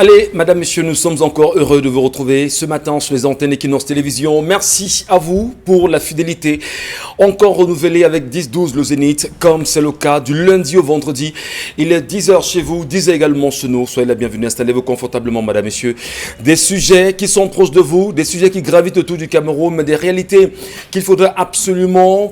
Allez, madame, monsieur, nous sommes encore heureux de vous retrouver ce matin sur les antennes Equinox Télévision. Merci à vous pour la fidélité. Encore renouvelée avec 10-12 le Zénith, comme c'est le cas du lundi au vendredi. Il est 10h chez vous, 10h également chez nous. Soyez la bienvenue, installez-vous confortablement, madame, messieurs. Des sujets qui sont proches de vous, des sujets qui gravitent autour du Cameroun, mais des réalités qu'il faudrait absolument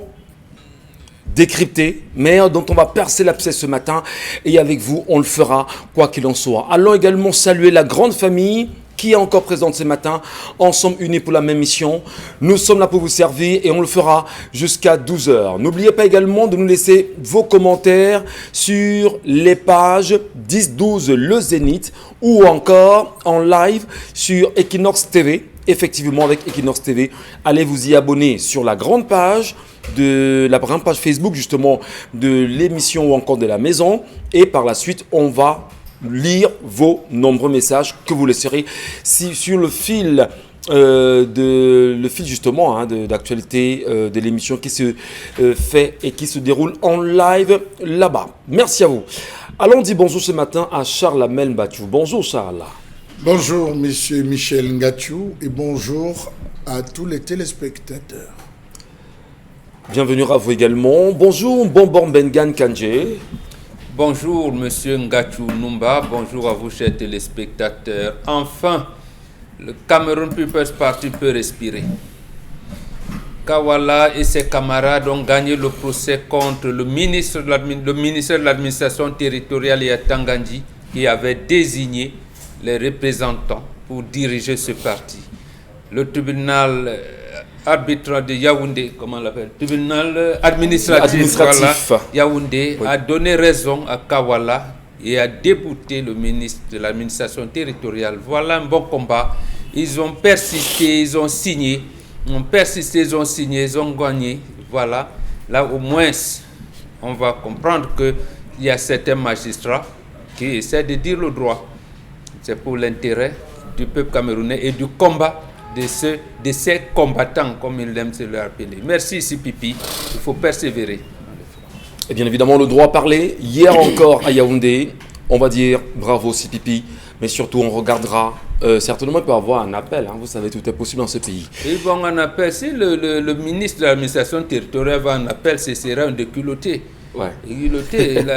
décrypté, mais dont on va percer l'abcès ce matin. Et avec vous, on le fera, quoi qu'il en soit. Allons également saluer la grande famille qui est encore présente ce matin, ensemble unis pour la même mission. Nous sommes là pour vous servir et on le fera jusqu'à 12h. N'oubliez pas également de nous laisser vos commentaires sur les pages 10-12 Le Zénith ou encore en live sur Equinox TV. Effectivement, avec Equinox TV, allez vous y abonner sur la grande page de la grande page Facebook justement de l'émission ou encore de la maison, et par la suite on va lire vos nombreux messages que vous laisserez sur le fil justement d'actualité de l'émission qui se fait et qui se déroule en live là-bas. Merci à vous. Allons dire bonjour ce matin à Charles Amel Mbathiou. Bonjour Charles. Bonjour monsieur Michel Ngathiou et bonjour à tous les téléspectateurs. Bienvenue à vous également. Bonjour Bonbon Bengan Kandje. Bonjour monsieur Ngathiou Numba, bonjour à vous chers téléspectateurs. Enfin, le Cameroun People's Party peut respirer. Kawala et ses camarades ont gagné le procès contre le ministère de l'administration territoriale et Tangandji qui avait désigné les représentants pour diriger ce parti. Le tribunal arbitre de Yaoundé, comment on l'appelle, tribunal administratif. Voilà, Yaoundé a donné raison à Kawala et a débouté le ministre de l'administration territoriale. Voilà un bon combat. Ils ont persisté, ils ont signé, ils ont gagné. Voilà, là au moins on va comprendre qu'il y a certains magistrats qui essaient de dire le droit. C'est pour l'intérêt du peuple camerounais et du combat de ces combattants, comme ils aiment se le rappeler. Merci Sipipi, il faut persévérer. Et bien évidemment, le droit à parler. Hier encore à Yaoundé, on va dire bravo Sipipi, mais surtout on regardera, certainement il peut y avoir un appel, vous savez, tout est possible dans ce pays. Ils vont en appel, si le ministre de l'administration territoriale va en appel, ce sera un déculotté. Ouais.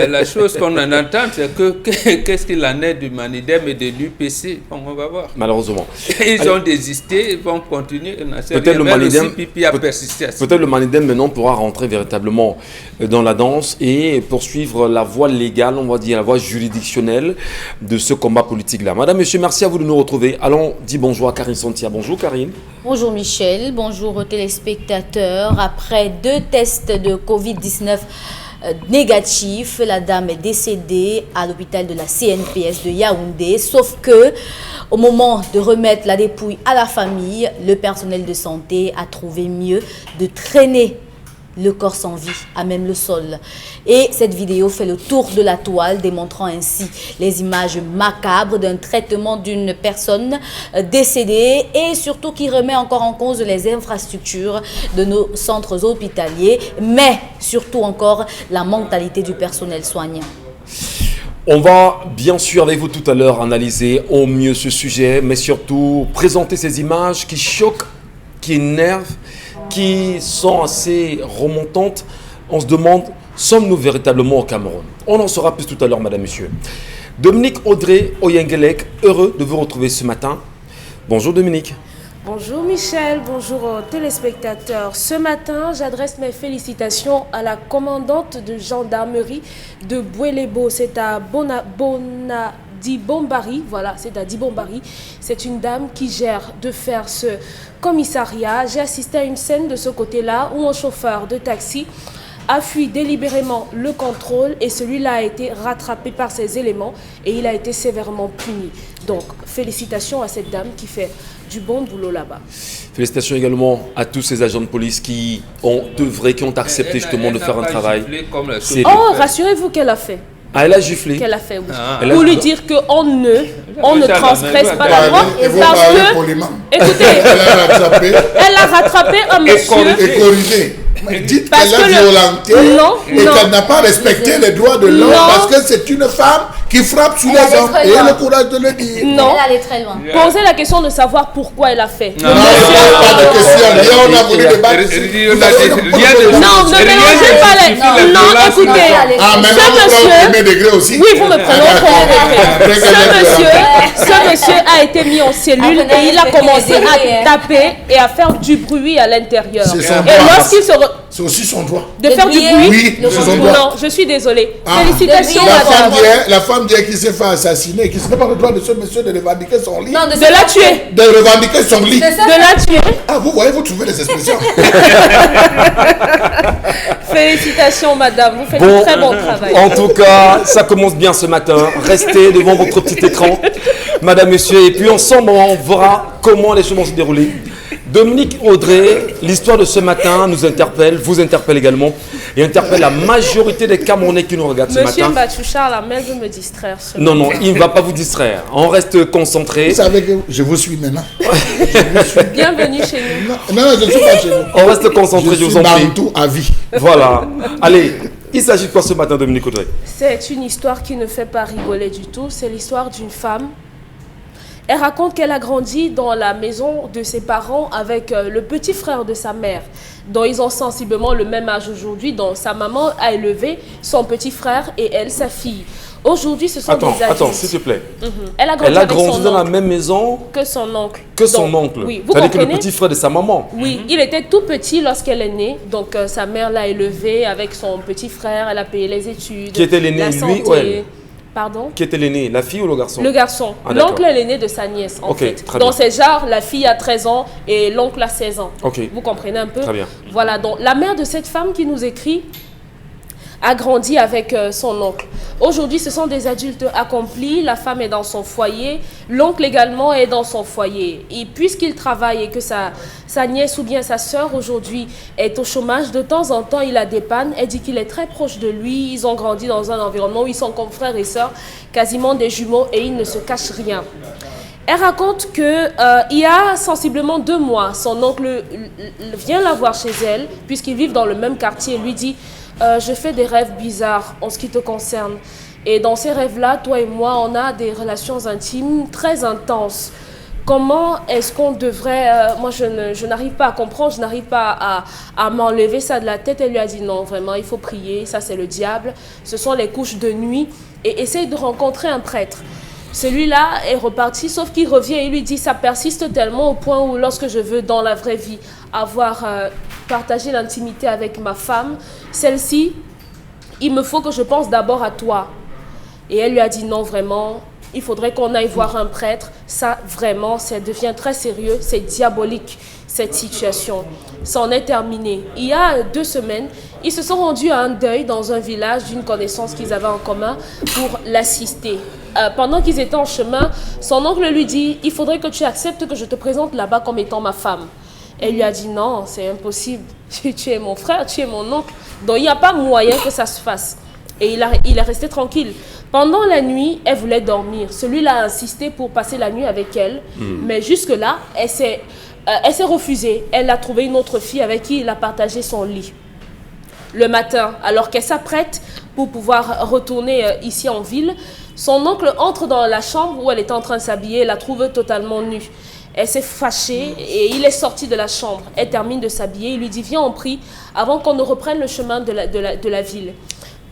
La chose qu'on en entend, c'est que qu'est-ce qu'il en est du Manidem et de l'UPC. Bon, on va voir. Malheureusement. Ils ont désisté, ils vont continuer. Peut-être le Manidem a persisté. Peut-être le Manidem maintenant pourra rentrer véritablement dans la danse et poursuivre la voie légale, on va dire, la voie juridictionnelle de ce combat politique-là. Madame, monsieur, merci à vous de nous retrouver. Allons dire bonjour à Karine Santia. Bonjour Karine. Bonjour Michel, bonjour aux téléspectateurs. Après 2 tests de Covid-19 négatif, la dame est décédée à l'hôpital de la CNPS de Yaoundé, sauf que au moment de remettre la dépouille à la famille, le personnel de santé a trouvé mieux de traîner le corps sans vie à même le sol. Et cette vidéo fait le tour de la toile, démontrant ainsi les images macabres d'un traitement d'une personne décédée et surtout qui remet encore en cause les infrastructures de nos centres hospitaliers, mais surtout encore la mentalité du personnel soignant. On va bien sûr avec vous tout à l'heure analyser au mieux ce sujet, mais surtout présenter ces images qui choquent, qui énervent, qui sont assez remontantes. On se demande, sommes-nous véritablement au Cameroun? On en saura plus tout à l'heure, madame, monsieur. Dominique Audrey Oyengelek, heureux de vous retrouver ce matin. Bonjour Dominique. Bonjour Michel, bonjour aux téléspectateurs. Ce matin, j'adresse mes félicitations à la commandante de gendarmerie de Bouélebo. C'est à Dibombari, voilà, c'est à Dibombari. C'est une dame qui gère de faire ce commissariat. J'ai assisté à une scène de ce côté-là où un chauffeur de taxi a fui délibérément le contrôle et celui-là a été rattrapé par ses éléments et il a été sévèrement puni. Donc, félicitations à cette dame qui fait du bon boulot là-bas. Félicitations également à tous ces agents de police qui ont œuvré, qui ont accepté justement de faire un travail. Oh, rassurez-vous qu'elle a fait. Ah, elle a giflé. Qu'elle a fait, oui. Pour lui dire qu'on ne transgresse pas la loi. Parce que, écoutez, elle a rattrapé un monsieur. Et corrigé. Dites qu'elle a violenté et qu'elle n'a pas respecté les droits de l'homme parce que c'est une femme qui frappe sur Elle les allait hommes très et loin. le courage de le dire. Non. Elle allait très loin. Posez la question de savoir pourquoi elle a fait. Non, pas de question. Hier, on a voulu débattre. Non, ne mélangez pas les... Non, écoutez, Ah, ce maintenant, vous prenez au monsieur... premier degré aussi. Oui, vous me prenez au premier degré. Après, Ce monsieur a été mis en cellule et il a commencé à taper et à faire du bruit à l'intérieur. C'est son Et droit. lorsqu'il se... C'est aussi son droit. De faire du crier. bruit. Oui, c'est son droit. Non, je suis désolée. Ah. Félicitations, madame. La femme d'hier qui s'est fait assassiner, qui n'a pas le droit de ce monsieur de revendiquer son lit. Non, De la tuer. De revendiquer son lit. C'est ça. De la tuer. Ah, vous voyez, vous trouvez les expressions. Félicitations, madame. Vous faites Bon, un très bon travail. en tout cas, ça commence bien ce matin. Restez devant votre petit écran, madame, monsieur, et puis ensemble, on verra comment les choses vont se dérouler. Dominique Audrey, l'histoire de ce matin nous interpelle, vous interpelle également, et interpelle la majorité des Camerounais qui nous regardent ce Monsieur matin. Batouchar, la mère veut me distraire. Non, non, il ne va pas vous distraire. On reste concentré. Vous savez que je vous suis maintenant. Bienvenue chez nous. Non, je ne suis pas chez vous. On reste concentré, je Je vous suis en prie. Bantou à vie. Voilà. Allez, il s'agit de quoi ce matin, Dominique Audrey? C'est une histoire qui ne fait pas rigoler du tout. C'est l'histoire d'une femme. Elle raconte qu'elle a grandi dans la maison de ses parents avec le petit frère de sa mère, dont ils ont sensiblement le même âge aujourd'hui, dont sa maman a élevé son petit frère et elle, sa fille. Aujourd'hui, ce sont des adultes. Attends, s'il te plaît. Elle a grandi, Elle a avec grandi son dans la oncle. même maison Que son oncle. que son Donc, oncle. Oui, vous C'est-à-dire que le comprenez? petit frère de sa maman. Oui, il était tout petit lorsqu'elle est née. Donc, sa mère l'a élevé avec son petit frère. Elle a payé les études. Qui était l'aîné, la lui santé. ou elle? Pardon? Qui était l'aîné, la fille ou le garçon? Le garçon. Ah, d'accord. L'oncle est l'aîné de sa nièce, en Ok, fait. très Dans bien. ces genres, la fille a 13 ans et l'oncle a 16 ans. Ok. Vous comprenez un peu? Très bien. Voilà, donc la mère de cette femme qui nous écrit a grandi avec son oncle. Aujourd'hui, ce sont des adultes accomplis. La femme est dans son foyer. L'oncle également est dans son foyer. Et puisqu'il travaille et que sa nièce ou bien sa sœur aujourd'hui est au chômage, de temps en temps, il la dépanne. Elle dit qu'il est très proche de lui. Ils ont grandi dans un environnement où ils sont comme frères et sœurs, quasiment des jumeaux, et ils ne se cachent rien. Elle raconte que il y a sensiblement 2 mois, son oncle vient la voir chez elle, puisqu'ils vivent dans le même quartier, et lui dit je fais des rêves bizarres en ce qui te concerne. Et dans ces rêves-là, toi et moi, on a des relations intimes très intenses. Comment est-ce qu'on devrait... moi, je n'arrive pas à comprendre, je n'arrive pas à m'enlever ça de la tête. Elle lui a dit non, vraiment, il faut prier, ça c'est le diable. Ce sont les couches de nuit. Et essaye de rencontrer un prêtre. Celui-là est reparti, sauf qu'il revient et lui dit ça persiste tellement au point où lorsque je veux dans la vraie vie avoir partagé l'intimité avec ma femme, celle-ci, il me faut que je pense d'abord à toi. Et elle lui a dit non, vraiment, il faudrait qu'on aille voir un prêtre. Ça, vraiment, ça devient très sérieux, c'est diabolique cette situation. Ça en est terminé. Il y a 2 semaines, ils se sont rendus à un deuil dans un village d'une connaissance qu'ils avaient en commun pour l'assister. Pendant qu'ils étaient en chemin, son oncle lui dit « Il faudrait que tu acceptes que je te présente là-bas comme étant ma femme. » Elle lui a dit « Non, c'est impossible. Tu es mon frère, tu es mon oncle. Donc il n'y a pas moyen que ça se fasse. » Et il est resté tranquille. Pendant la nuit, elle voulait dormir. Celui-là a insisté pour passer la nuit avec elle. Mais jusque-là, elle s'est refusée. Elle a trouvé une autre fille avec qui il a partagé son lit. Le matin, alors qu'elle s'apprête pour pouvoir retourner ici en ville, son oncle entre dans la chambre où elle était en train de s'habiller, la trouve totalement nue. Elle s'est fâchée et il est sorti de la chambre. Elle termine de s'habiller, il lui dit « Viens, on prie avant qu'on ne reprenne le chemin de la ville. »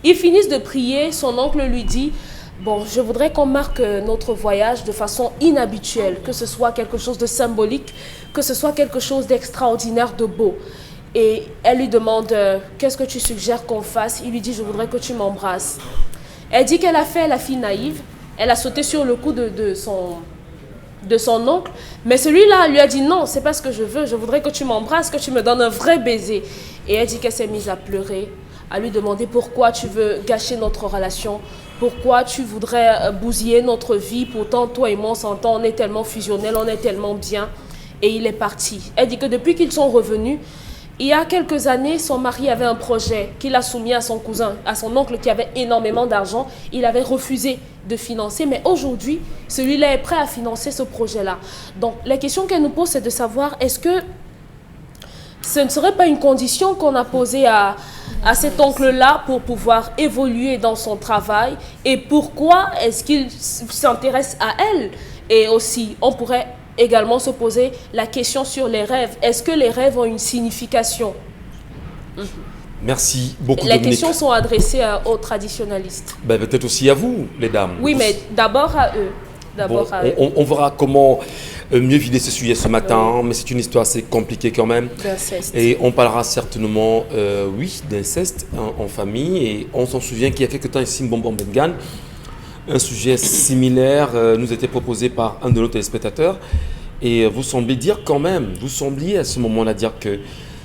Ils finissent de prier, son oncle lui dit « Bon, je voudrais qu'on marque notre voyage de façon inhabituelle, que ce soit quelque chose de symbolique, que ce soit quelque chose d'extraordinaire, de beau. » Et elle lui demande « Qu'est-ce que tu suggères qu'on fasse ?» Il lui dit « Je voudrais que tu m'embrasses. » Elle dit qu'elle a fait la fille naïve, elle a sauté sur le cou de son oncle, mais celui-là lui a dit « Non, c'est pas ce que je veux, je voudrais que tu m'embrasses, que tu me donnes un vrai baiser. » Et elle dit qu'elle s'est mise à pleurer, à lui demander pourquoi tu veux gâcher notre relation, pourquoi tu voudrais bousiller notre vie, pourtant toi et moi on s'entend, on est tellement fusionnels, on est tellement bien. Et il est parti. Elle dit que depuis qu'ils sont revenus, il y a quelques années, son mari avait un projet qu'il a soumis à son cousin, à son oncle qui avait énormément d'argent. Il avait refusé de financer, mais aujourd'hui, celui-là est prêt à financer ce projet-là. Donc, la question qu'elle nous pose, c'est de savoir, est-ce que ce ne serait pas une condition qu'on a posée à à cet oncle-là pour pouvoir évoluer dans son travail et pourquoi est-ce qu'il s'intéresse à elle? Et aussi, on pourrait également se poser la question sur les rêves. Est-ce que les rêves ont une signification? Merci beaucoup. Les questions sont adressées aux traditionalistes. Ben, peut-être aussi à vous, les dames. Oui, mais d'abord à eux. On verra comment mieux vider ce sujet ce matin, mais c'est une histoire assez compliquée quand même. D'inceste. Et on parlera certainement, oui, d'inceste en famille. Et on s'en souvient qu'il y a quelque temps ici, Mbombo Mbengan, un sujet similaire nous était proposé par un de nos téléspectateurs. Et vous sembliez dire quand même, vous sembliez à ce moment-là dire que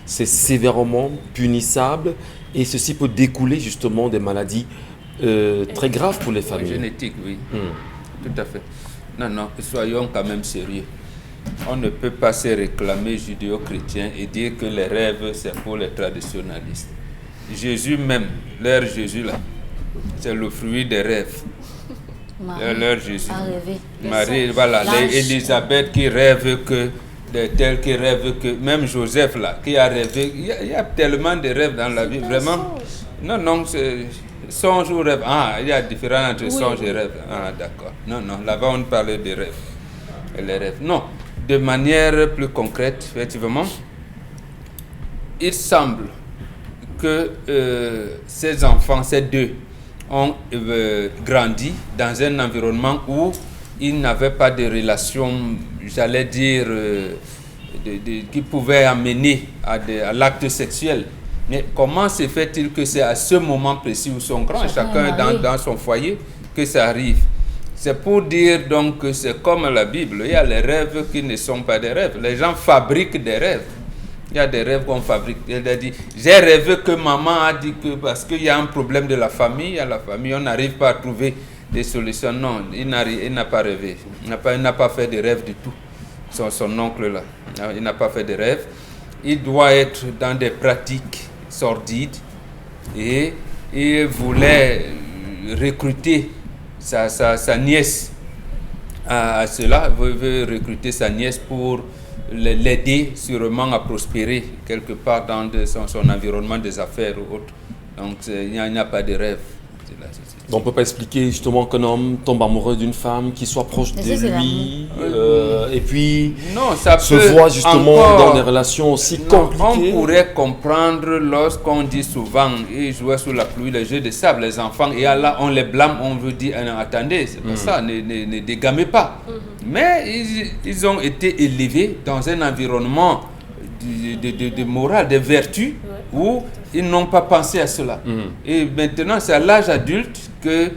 c'est sévèrement punissable et ceci peut découler justement des maladies très graves pour les familles. Génétique, oui. Tout à fait. Non, soyons quand même sérieux. On ne peut pas se réclamer judéo-chrétien et dire que les rêves, c'est pour les traditionalistes. Jésus même, leur Jésus là, c'est le fruit des rêves. Leur Jésus. Marie, voilà, Élisabeth qui rêve que, tel qui rêve que, même Joseph là, qui a rêvé. Il y a tellement de rêves dans la vie, vraiment. Non, c'est songe ou rêve. Ah, il y a différence entre songe et rêve. Ah, d'accord. Non, là-bas on parlait des rêves. Et les rêves. Non, de manière plus concrète, effectivement, il semble que ces enfants, ces deux, ont grandi dans un environnement où ils n'avaient pas de relation, j'allais dire, qui pouvait amener à l'acte sexuel. Mais comment se fait-il que c'est à ce moment précis où sont grands, chacun dans son foyer, que ça arrive? C'est pour dire donc que c'est comme la Bible, il y a les rêves qui ne sont pas des rêves. Les gens fabriquent des rêves. Il y a des rêves qu'on fabrique. Elle a dit, j'ai rêvé que maman a dit que parce qu'il y a un problème de la famille, à la famille, on n'arrive pas à trouver des solutions. Non, il n'a pas rêvé. Il n'a pas fait de rêve du tout. Son oncle là, il n'a pas fait de rêve. Il doit être dans des pratiques sordides et il voulait recruter sa nièce à cela. Il veut recruter sa nièce pour l'aider sûrement à prospérer quelque part dans son environnement des affaires ou autre. Donc il n'y a pas de rêve. On ne peut pas expliquer justement qu'un homme tombe amoureux d'une femme qui soit proche de lui et puis se voit justement dans des relations aussi compliquées. On pourrait comprendre lorsqu'on dit souvent ils jouaient sous la pluie, les jeux de sable, les enfants, et là on les blâme, on veut dire attendez, c'est pas ça, ne dégamez pas. Mais ils ont été élevés dans un environnement de morale, de vertu, où ils n'ont pas pensé à cela. Et maintenant, c'est à l'âge adulte que,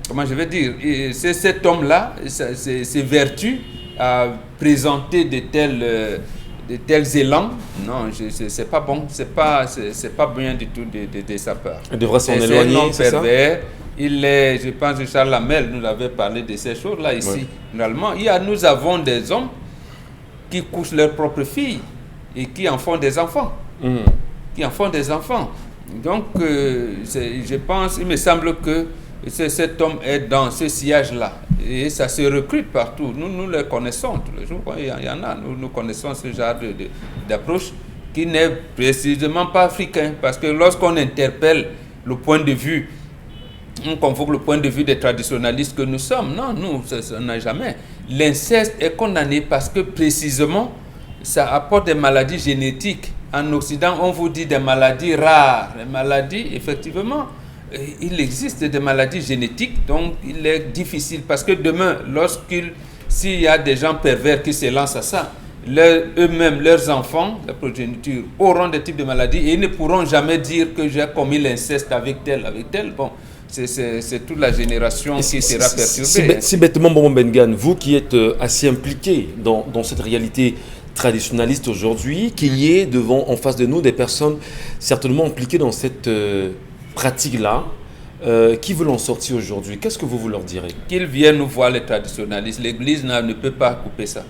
comment je vais dire, c'est cet homme-là, ses vertus, a présenté de tels élans. Non, c'est pas bon, c'est pas bien du tout de sa part. Il devrait s'en éloigner, c'est ça? Je pense que Charles Lamel nous avait parlé de ces choses-là ici. Normalement, nous avons des hommes qui couchent leurs propres filles et qui en font des enfants. Donc, je pense, il me semble que cet homme est dans ce sillage-là. Et ça se recrute partout. Nous le connaissons tous les jours. Il y en a. Nous connaissons ce genre d'approche qui n'est précisément pas africain. Parce que lorsqu'on interpelle le point de vue, on convoque le point de vue des traditionalistes que nous sommes. Non, nous, ça n'a jamais. L'inceste est condamné parce que précisément, ça apporte des maladies génétiques. En Occident, on vous dit des maladies rares. Les maladies, effectivement, il existe des maladies génétiques, donc il est difficile. Parce que demain, s'il y a des gens pervers qui se lancent à ça, eux-mêmes, leurs enfants, la progéniture, auront des types de maladies et ils ne pourront jamais dire que j'ai commis l'inceste avec tel. Bon, c'est toute la génération qui sera perturbée. Si bêtement, Mbombo Mbengan, vous qui êtes assez impliqué dans cette réalité traditionnaliste aujourd'hui, qu'il y ait en face de nous des personnes certainement impliquées dans cette pratique-là, qui veulent en sortir aujourd'hui. Qu'est-ce que vous leur direz? Qu'ils viennent nous voir les traditionalistes. L'Église ne peut pas couper ça.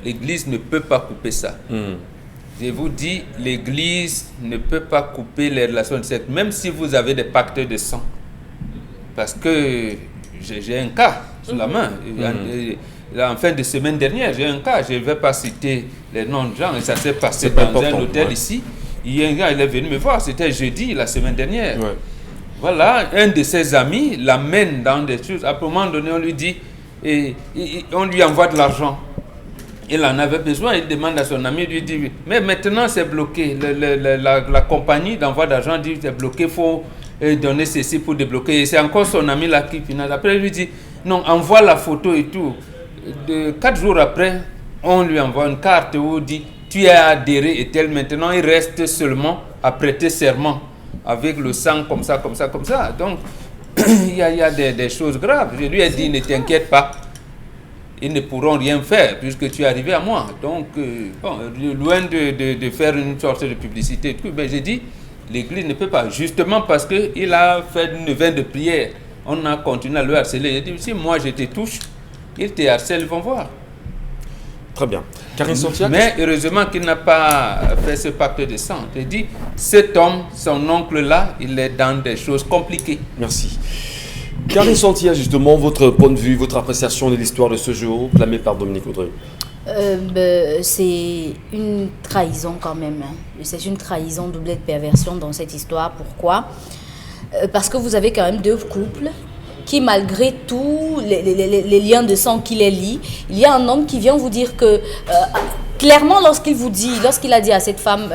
L'Église ne peut pas couper ça. Je vous dis, l'Église ne peut pas couper les relations de sexe, même si vous avez des pactes de sang. Parce que j'ai un cas sous la main. En fin de semaine dernière, j'ai un cas. Je ne vais pas citer les noms de gens. Et ça s'est passé dans un hôtel ici. il y a un gars, il est venu me voir, c'était jeudi, la semaine dernière. Ouais. Voilà, un de ses amis l'amène dans des choses. À un moment donné, on lui dit, on lui envoie de l'argent. Il en avait besoin, il demande à son ami, il lui dit, mais maintenant c'est bloqué. La compagnie d'envoi d'argent dit, c'est bloqué, il faut donner ceci pour débloquer. Et c'est encore son ami là qui finance. Après, il lui dit, non, envoie la photo et tout. 4 jours après, on lui envoie une carte où il dit, tu as adhéré et tel. Maintenant, il reste seulement à prêter serment avec le sang comme ça, comme ça, comme ça. Donc, il y a des choses graves. Je lui ai dit, ne t'inquiète pas. Ils ne pourront rien faire puisque tu es arrivé à moi. Donc, loin de faire une sorte de publicité, ben, j'ai dit, l'Église ne peut pas. Justement parce qu'il a fait une neuvaine de prière. On a continué à le harceler. J'ai dit, si moi je te touche, ils te harcèlent, ils vont voir. Très bien. Karine Santia. Mais heureusement qu'il n'a pas fait ce pacte de sang. J'ai dit, cet homme, son oncle là, il est dans des choses compliquées. Merci. Karine Santia, justement, votre point de vue, votre appréciation de l'histoire de ce jour, clamée par Dominique Audrey. C'est une trahison quand même. C'est une trahison doublée de perversion dans cette histoire. Pourquoi? Parce que vous avez quand même 2 couples qui, malgré tous les liens de sang qui les lient, il y a un homme qui vient vous dire que, clairement, lorsqu'il a dit à cette femme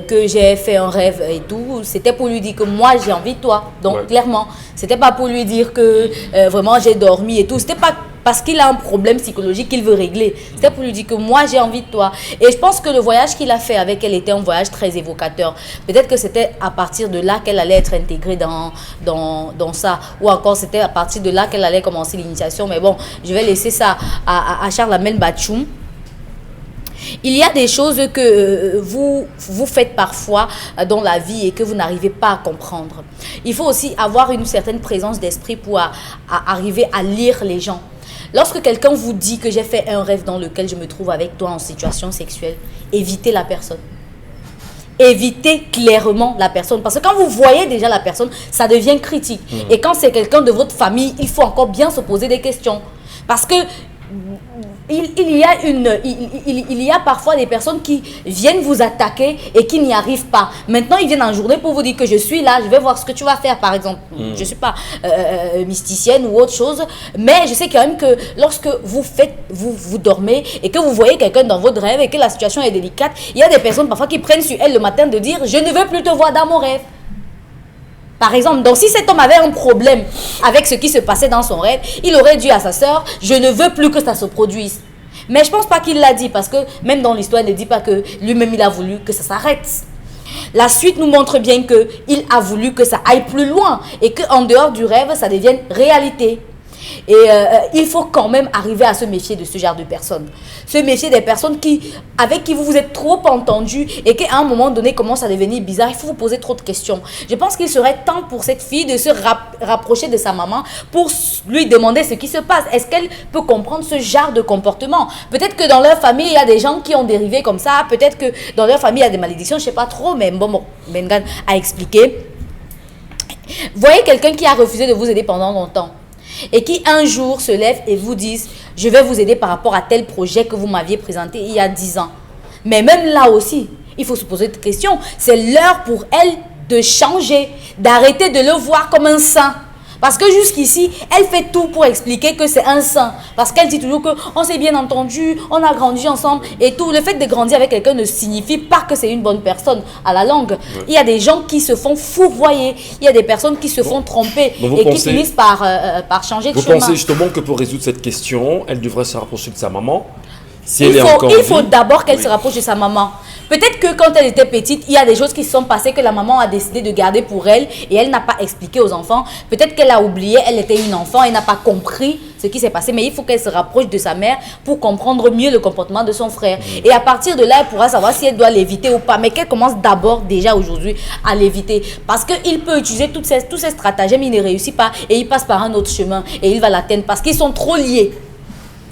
que j'ai fait un rêve et tout, c'était pour lui dire que moi j'ai envie de toi. Donc, clairement, c'était pas pour lui dire que vraiment j'ai dormi et tout. C'était pas parce qu'il a un problème psychologique qu'il veut régler. C'était pour lui dire que moi j'ai envie de toi. Et je pense que le voyage qu'il a fait avec elle était un voyage très évocateur. Peut-être que c'était à partir de là qu'elle allait être intégrée dans ça. Ou encore c'était à partir de là qu'elle allait commencer l'initiation. Mais bon, je vais laisser ça à Charlemagne Batchoum. Il y a des choses que vous faites parfois dans la vie et que vous n'arrivez pas à comprendre. Il faut aussi avoir une certaine présence d'esprit pour arriver à lire les gens. Lorsque quelqu'un vous dit que j'ai fait un rêve dans lequel je me trouve avec toi en situation sexuelle, évitez la personne. Évitez clairement la personne. Parce que quand vous voyez déjà la personne, ça devient critique. Et quand c'est quelqu'un de votre famille, il faut encore bien se poser des questions. Parce que il y a parfois des personnes qui viennent vous attaquer et qui n'y arrivent pas. Maintenant, ils viennent en journée pour vous dire que je suis là, je vais voir ce que tu vas faire, par exemple. Je ne suis pas mysticienne ou autre chose, mais je sais quand même que lorsque vous dormez et que vous voyez quelqu'un dans votre rêve et que la situation est délicate, il y a des personnes parfois qui prennent sur elles le matin de dire « je ne veux plus te voir dans mon rêve ». Par exemple, donc si cet homme avait un problème avec ce qui se passait dans son rêve, il aurait dit à sa sœur, je ne veux plus que ça se produise. Mais je ne pense pas qu'il l'a dit parce que même dans l'histoire, il ne dit pas que lui-même il a voulu que ça s'arrête. La suite nous montre bien qu'il a voulu que ça aille plus loin et qu'en dehors du rêve, ça devienne réalité. Et il faut quand même arriver à se méfier de ce genre de personnes. Se méfier des personnes avec qui vous êtes trop entendu et qu'à un moment donné commence à devenir bizarre. Il faut vous poser trop de questions. Je pense qu'il serait temps pour cette fille de se rapprocher de sa maman pour lui demander ce qui se passe. Est-ce qu'elle peut comprendre ce genre de comportement? Peut-être que dans leur famille, il y a des gens qui ont dérivé comme ça. Peut-être que dans leur famille, il y a des malédictions. Je ne sais pas trop, mais bon, Bengan a expliqué. Voyez quelqu'un qui a refusé de vous aider pendant longtemps et qui un jour se lève et vous dise « je vais vous aider par rapport à tel projet que vous m'aviez présenté il y a 10 ans ». Mais même là aussi, il faut se poser des questions. C'est l'heure pour elle de changer, d'arrêter de le voir comme un saint. Parce que jusqu'ici, elle fait tout pour expliquer que c'est un saint. Parce qu'elle dit toujours qu'on s'est bien entendu, on a grandi ensemble et tout. Le fait de grandir avec quelqu'un ne signifie pas que c'est une bonne personne à la longue. Ouais. Il y a des gens qui se font fourvoyer. Il y a des personnes qui se font tromper et qui finissent par changer de chemin. Vous pensez justement que pour résoudre cette question, elle devrait se rapprocher de sa maman? Si il faut d'abord qu'elle se rapproche de sa maman. Peut-être que quand elle était petite, il y a des choses qui se sont passées que la maman a décidé de garder pour elle et elle n'a pas expliqué aux enfants. Peut-être qu'elle a oublié, elle était une enfant et n'a pas compris ce qui s'est passé. Mais il faut qu'elle se rapproche de sa mère pour comprendre mieux le comportement de son frère. Et à partir de là, elle pourra savoir si elle doit l'éviter ou pas. Mais qu'elle commence d'abord déjà aujourd'hui à l'éviter. Parce qu'il peut utiliser tous ces stratagèmes, il ne réussit pas et il passe par un autre chemin et il va l'atteindre parce qu'ils sont trop liés.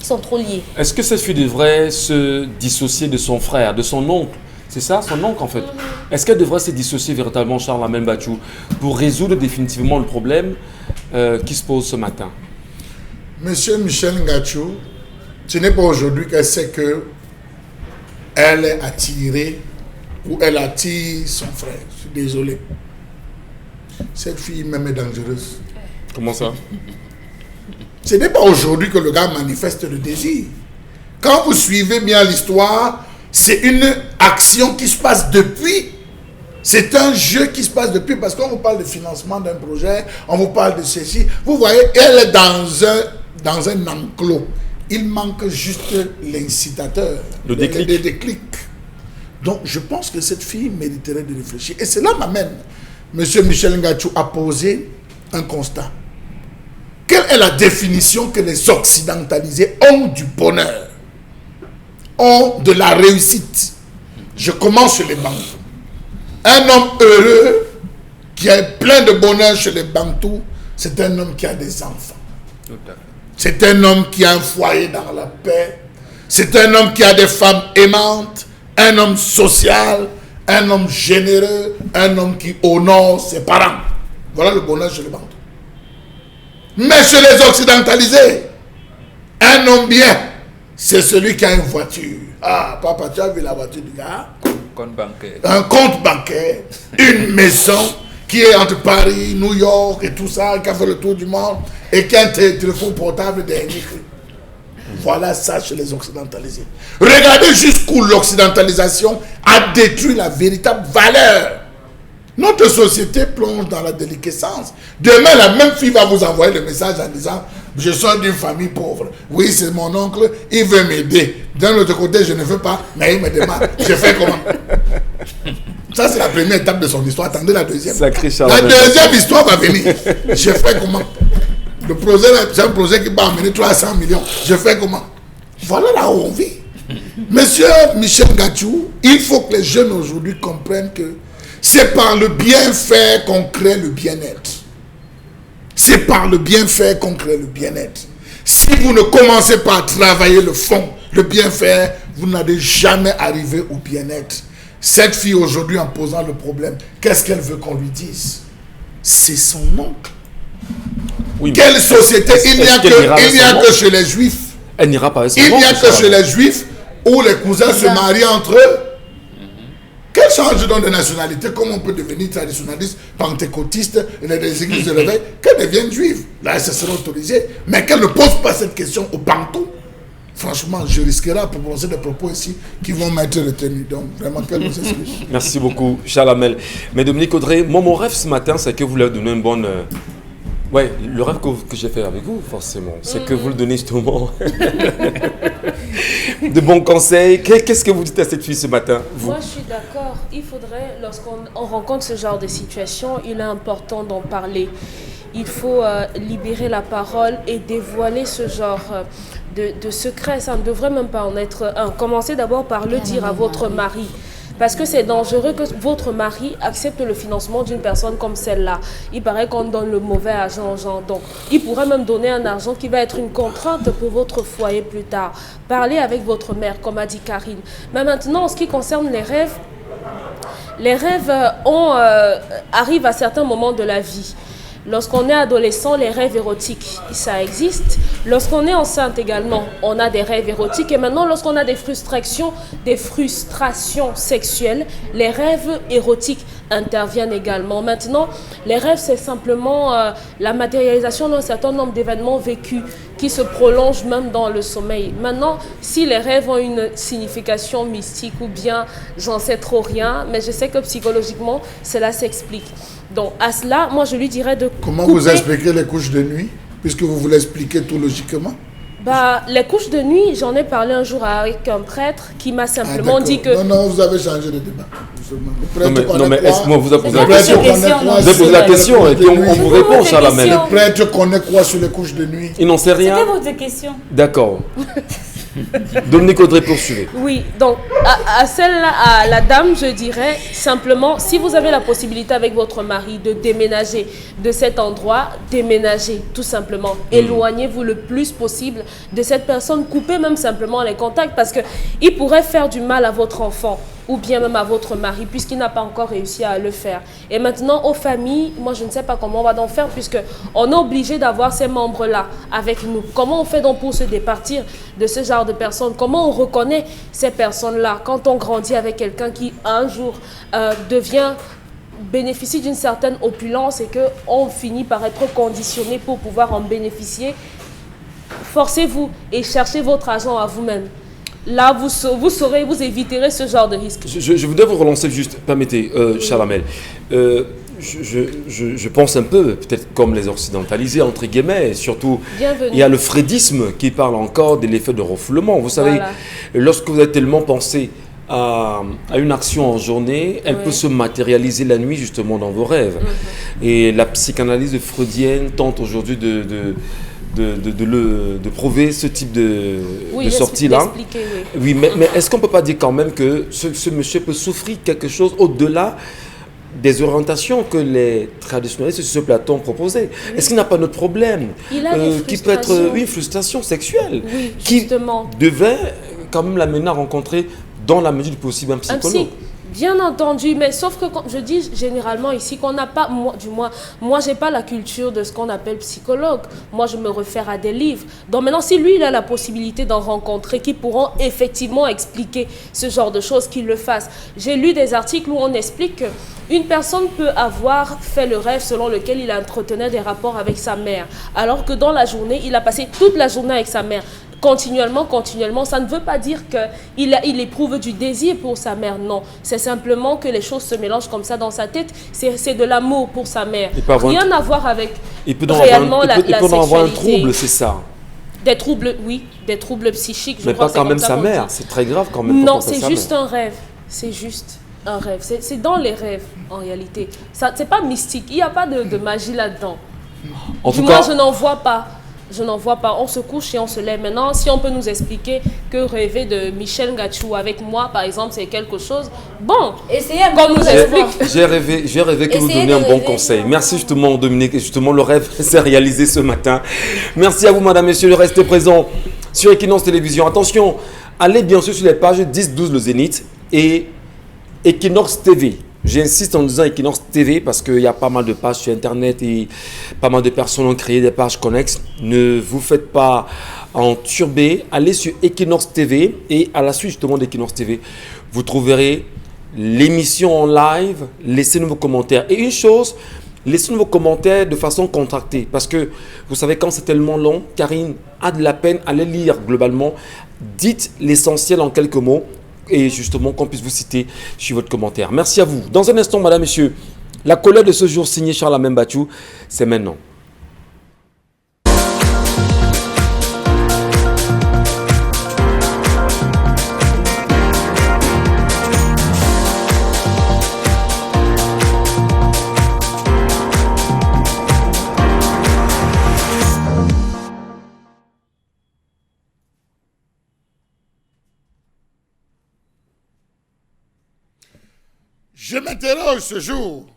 Sont trop liés. Est-ce que cette fille devrait se dissocier de son frère, de son oncle? C'est ça, son oncle en fait. Est-ce qu'elle devrait se dissocier véritablement, Charlemagne Batchoum, pour résoudre définitivement le problème qui se pose ce matin? Monsieur Michel Ngachou, ce n'est pas aujourd'hui qu'elle sait qu'elle est attirée où elle attire son frère. Je suis désolé. Cette fille même est dangereuse. Comment ça? Ce n'est pas aujourd'hui que le gars manifeste le désir. Quand vous suivez bien l'histoire, c'est une action qui se passe depuis. C'est un jeu qui se passe depuis, parce qu'on vous parle de financement d'un projet, on vous parle de ceci. Vous voyez, elle est dans un enclos. Il manque juste l'incitateur. Le déclic. Le déclic. Donc, je pense que cette fille mériterait de réfléchir. Et cela m'amène. Monsieur Michel Ngachou a posé un constat. Quelle est la définition que les occidentalisés ont du bonheur, ont de la réussite? Je commence chez les Bantous. Un homme heureux, qui a plein de bonheur chez les Bantous, c'est un homme qui a des enfants. Tout à fait. C'est un homme qui a un foyer dans la paix. C'est un homme qui a des femmes aimantes, un homme social, un homme généreux, un homme qui honore ses parents. Voilà le bonheur chez les Bantous. Mais chez les occidentalisés, un homme bien, c'est celui qui a une voiture. Ah, papa, tu as vu la voiture du gars? Compte bancaire. Un compte bancaire, une maison qui est entre Paris, New York et tout ça, qui a fait le tour du monde et qui a un téléphone portable dernier cri. Voilà ça chez les occidentalisés. Regardez jusqu'où l'occidentalisation a détruit la véritable valeur. Notre société plonge dans la déliquescence. Demain, la même fille va vous envoyer le message en disant: je suis d'une famille pauvre. Oui, c'est mon oncle, il veut m'aider. D'un autre côté, je ne veux pas, mais il me demande, je fais comment? Ça, c'est la première étape de son histoire. Attendez la deuxième. Sacré La deuxième histoire va venir. Je fais comment? Le projet, c'est un projet qui va amener 300 millions. Je fais comment? Voilà là où on vit. Monsieur Michel Ngachou, il faut que les jeunes aujourd'hui comprennent que c'est par le bienfait qu'on crée le bien-être. C'est par le bienfait qu'on crée le bien-être. Si vous ne commencez pas à travailler le fond, le bienfait, vous n'allez jamais arriver au bien-être. Cette fille aujourd'hui, en posant le problème, qu'est-ce qu'elle veut qu'on lui dise? C'est son oncle. Oui, Quelle société? Il n'y a que chez les juifs. Elle n'ira pas. Il n'y a que chez les juifs où les cousins se marient entre eux. Quel change donc de nationalité? Comment on peut devenir traditionnaliste, pentecôtiste, des églises de l'éveil, qu'elle devienne juive? Là, ça sera autorisé. Mais qu'elle ne pose pas cette question aux Bantous. Franchement, je risquerai à prononcer des propos ici qui vont m'être retenus. Donc, vraiment, qu'elle nous excuse. Merci beaucoup, Charles Hamel. Mais Dominique Audrey, moi, mon rêve ce matin, c'est que vous leur donnez une bonne... Ouais, le rêve que j'ai fait avec vous, forcément, c'est que vous le donnez justement de bons conseils. Qu'est-ce que vous dites à cette fille ce matin, vous? Moi, je suis d'accord. Il faudrait, lorsqu'on rencontre ce genre de situation, il est important d'en parler. Il faut libérer la parole et dévoiler ce genre de secrets. Ça ne devrait même pas en être un. Commencez d'abord par le dire à votre mari. Parce que c'est dangereux que votre mari accepte le financement d'une personne comme celle-là. Il paraît qu'on donne le mauvais argent aux gens. Donc, il pourrait même donner un argent qui va être une contrainte pour votre foyer plus tard. Parlez avec votre mère, comme a dit Karine. Mais maintenant, en ce qui concerne les rêves arrivent à certains moments de la vie. Lorsqu'on est adolescent, les rêves érotiques, ça existe. Lorsqu'on est enceinte également, on a des rêves érotiques. Et maintenant, lorsqu'on a des frustrations sexuelles, les rêves érotiques interviennent également. Maintenant, les rêves, c'est simplement la matérialisation d'un certain nombre d'événements vécus qui se prolongent même dans le sommeil. Maintenant, si les rêves ont une signification mystique ou bien, j'en sais trop rien, mais je sais que psychologiquement, cela s'explique. Donc, à cela, moi, je lui dirais de Comment vous expliquez les couches de nuit, puisque vous voulez expliquer tout logiquement? Les couches de nuit, j'en ai parlé un jour avec un prêtre qui m'a simplement dit que... Non, vous avez changé de débat. Non, mais est-ce que moi vous avez posé la question? Vous avez posé la question et puis on vous répond, Charles Hamel. Le prêtre connaît quoi sur les couches de nuit? Il n'en sait rien. C'était votre question. D'accord. Dominique Audrey, poursuivez. Oui, donc à celle-là, à la dame, je dirais simplement, si vous avez la possibilité avec votre mari de déménager de cet endroit, déménagez tout simplement. Éloignez-vous le plus possible de cette personne, coupez même simplement les contacts parce qu'il pourrait faire du mal à votre enfant. ou bien même à votre mari, puisqu'il n'a pas encore réussi à le faire. Et maintenant, aux familles, moi je ne sais pas comment on va donc faire, puisqu'on est obligé d'avoir ces membres-là avec nous. Comment on fait donc pour se départir de ce genre de personnes? Comment on reconnaît ces personnes-là quand on grandit avec quelqu'un qui un jour bénéficie d'une certaine opulence et qu'on finit par être conditionné pour pouvoir en bénéficier? Forcez-vous et cherchez votre argent à vous-même. Là, vous éviterez ce genre de risque. Je voudrais vous relancer juste, permettez, Chalamel. Je pense un peu, peut-être comme les occidentalisés, entre guillemets, et surtout, Bienvenue. il y a le frédisme qui parle encore de l'effet de refoulement. Vous savez, Voilà. lorsque vous avez tellement pensé à une action en journée, elle peut se matérialiser la nuit justement dans vos rêves. Et la psychanalyse freudienne tente aujourd'hui de prouver ce type de sortie-là. Oui, mais est-ce qu'on ne peut pas dire quand même que ce monsieur peut souffrir quelque chose au-delà des orientations que les traditionnalistes sur ce plateau proposaient? Est-ce qu'il n'a pas notre problème Il a des qui peut être frustrations. une frustration sexuelle Oui, qui justement. devait quand même l'amener à rencontrer dans la mesure du possible un psychologue? Bien entendu, mais sauf que je dis généralement ici qu'on n'a pas, moi j'ai pas la culture de ce qu'on appelle psychologue. Moi je me réfère à des livres. Donc maintenant si lui il a la possibilité d'en rencontrer qui pourront effectivement expliquer ce genre de choses, qu'il le fasse. J'ai lu des articles où on explique qu'une personne peut avoir fait le rêve selon lequel il entretenait des rapports avec sa mère, alors que dans la journée il a passé toute la journée avec sa mère. Continuellement, ça ne veut pas dire qu'il éprouve du désir pour sa mère, non. C'est simplement que les choses se mélangent comme ça dans sa tête. C'est de l'amour pour sa mère. Rien à voir avec réellement la sexualité. Il peut en avoir un trouble, c'est ça? Des troubles, oui, des troubles psychiques. Mais pas quand même sa mère, c'est très grave quand même. Non, c'est juste un rêve. C'est juste un rêve. C'est dans les rêves, en réalité. C'est pas mystique, il n'y a pas de magie là-dedans. Du moins, je n'en vois pas. Je n'en vois pas. On se couche et on se lève. Maintenant, si on peut nous expliquer que rêver de Michel Ngachou avec moi, par exemple, c'est quelque chose, bon, essayez qu'on nous explique. J'ai rêvé que vous donniez un bon conseil. Merci justement, Dominique. Justement, le rêve s'est réalisé ce matin. Merci à vous, madame, messieurs, de rester présents sur Equinox Télévision. Attention, allez bien sûr sur les pages 10-12 Le Zénith et Equinox TV. J'insiste en disant Equinox TV parce qu'il y a pas mal de pages sur Internet et pas mal de personnes ont créé des pages connexes. Ne vous faites pas enturber. Allez sur Equinox TV et à la suite justement d'Equinox TV, vous trouverez l'émission en live. Laissez-nous vos commentaires. Et une chose, laissez-nous vos commentaires de façon contractée parce que vous savez quand c'est tellement long, Karine a de la peine à les lire globalement. Dites l'essentiel en quelques mots. Et justement qu'on puisse vous citer sur votre commentaire. Merci à vous. Dans un instant, madame, messieurs, la colère de ce jour signée Charles Bachou, c'est maintenant. Je m'interroge ce jour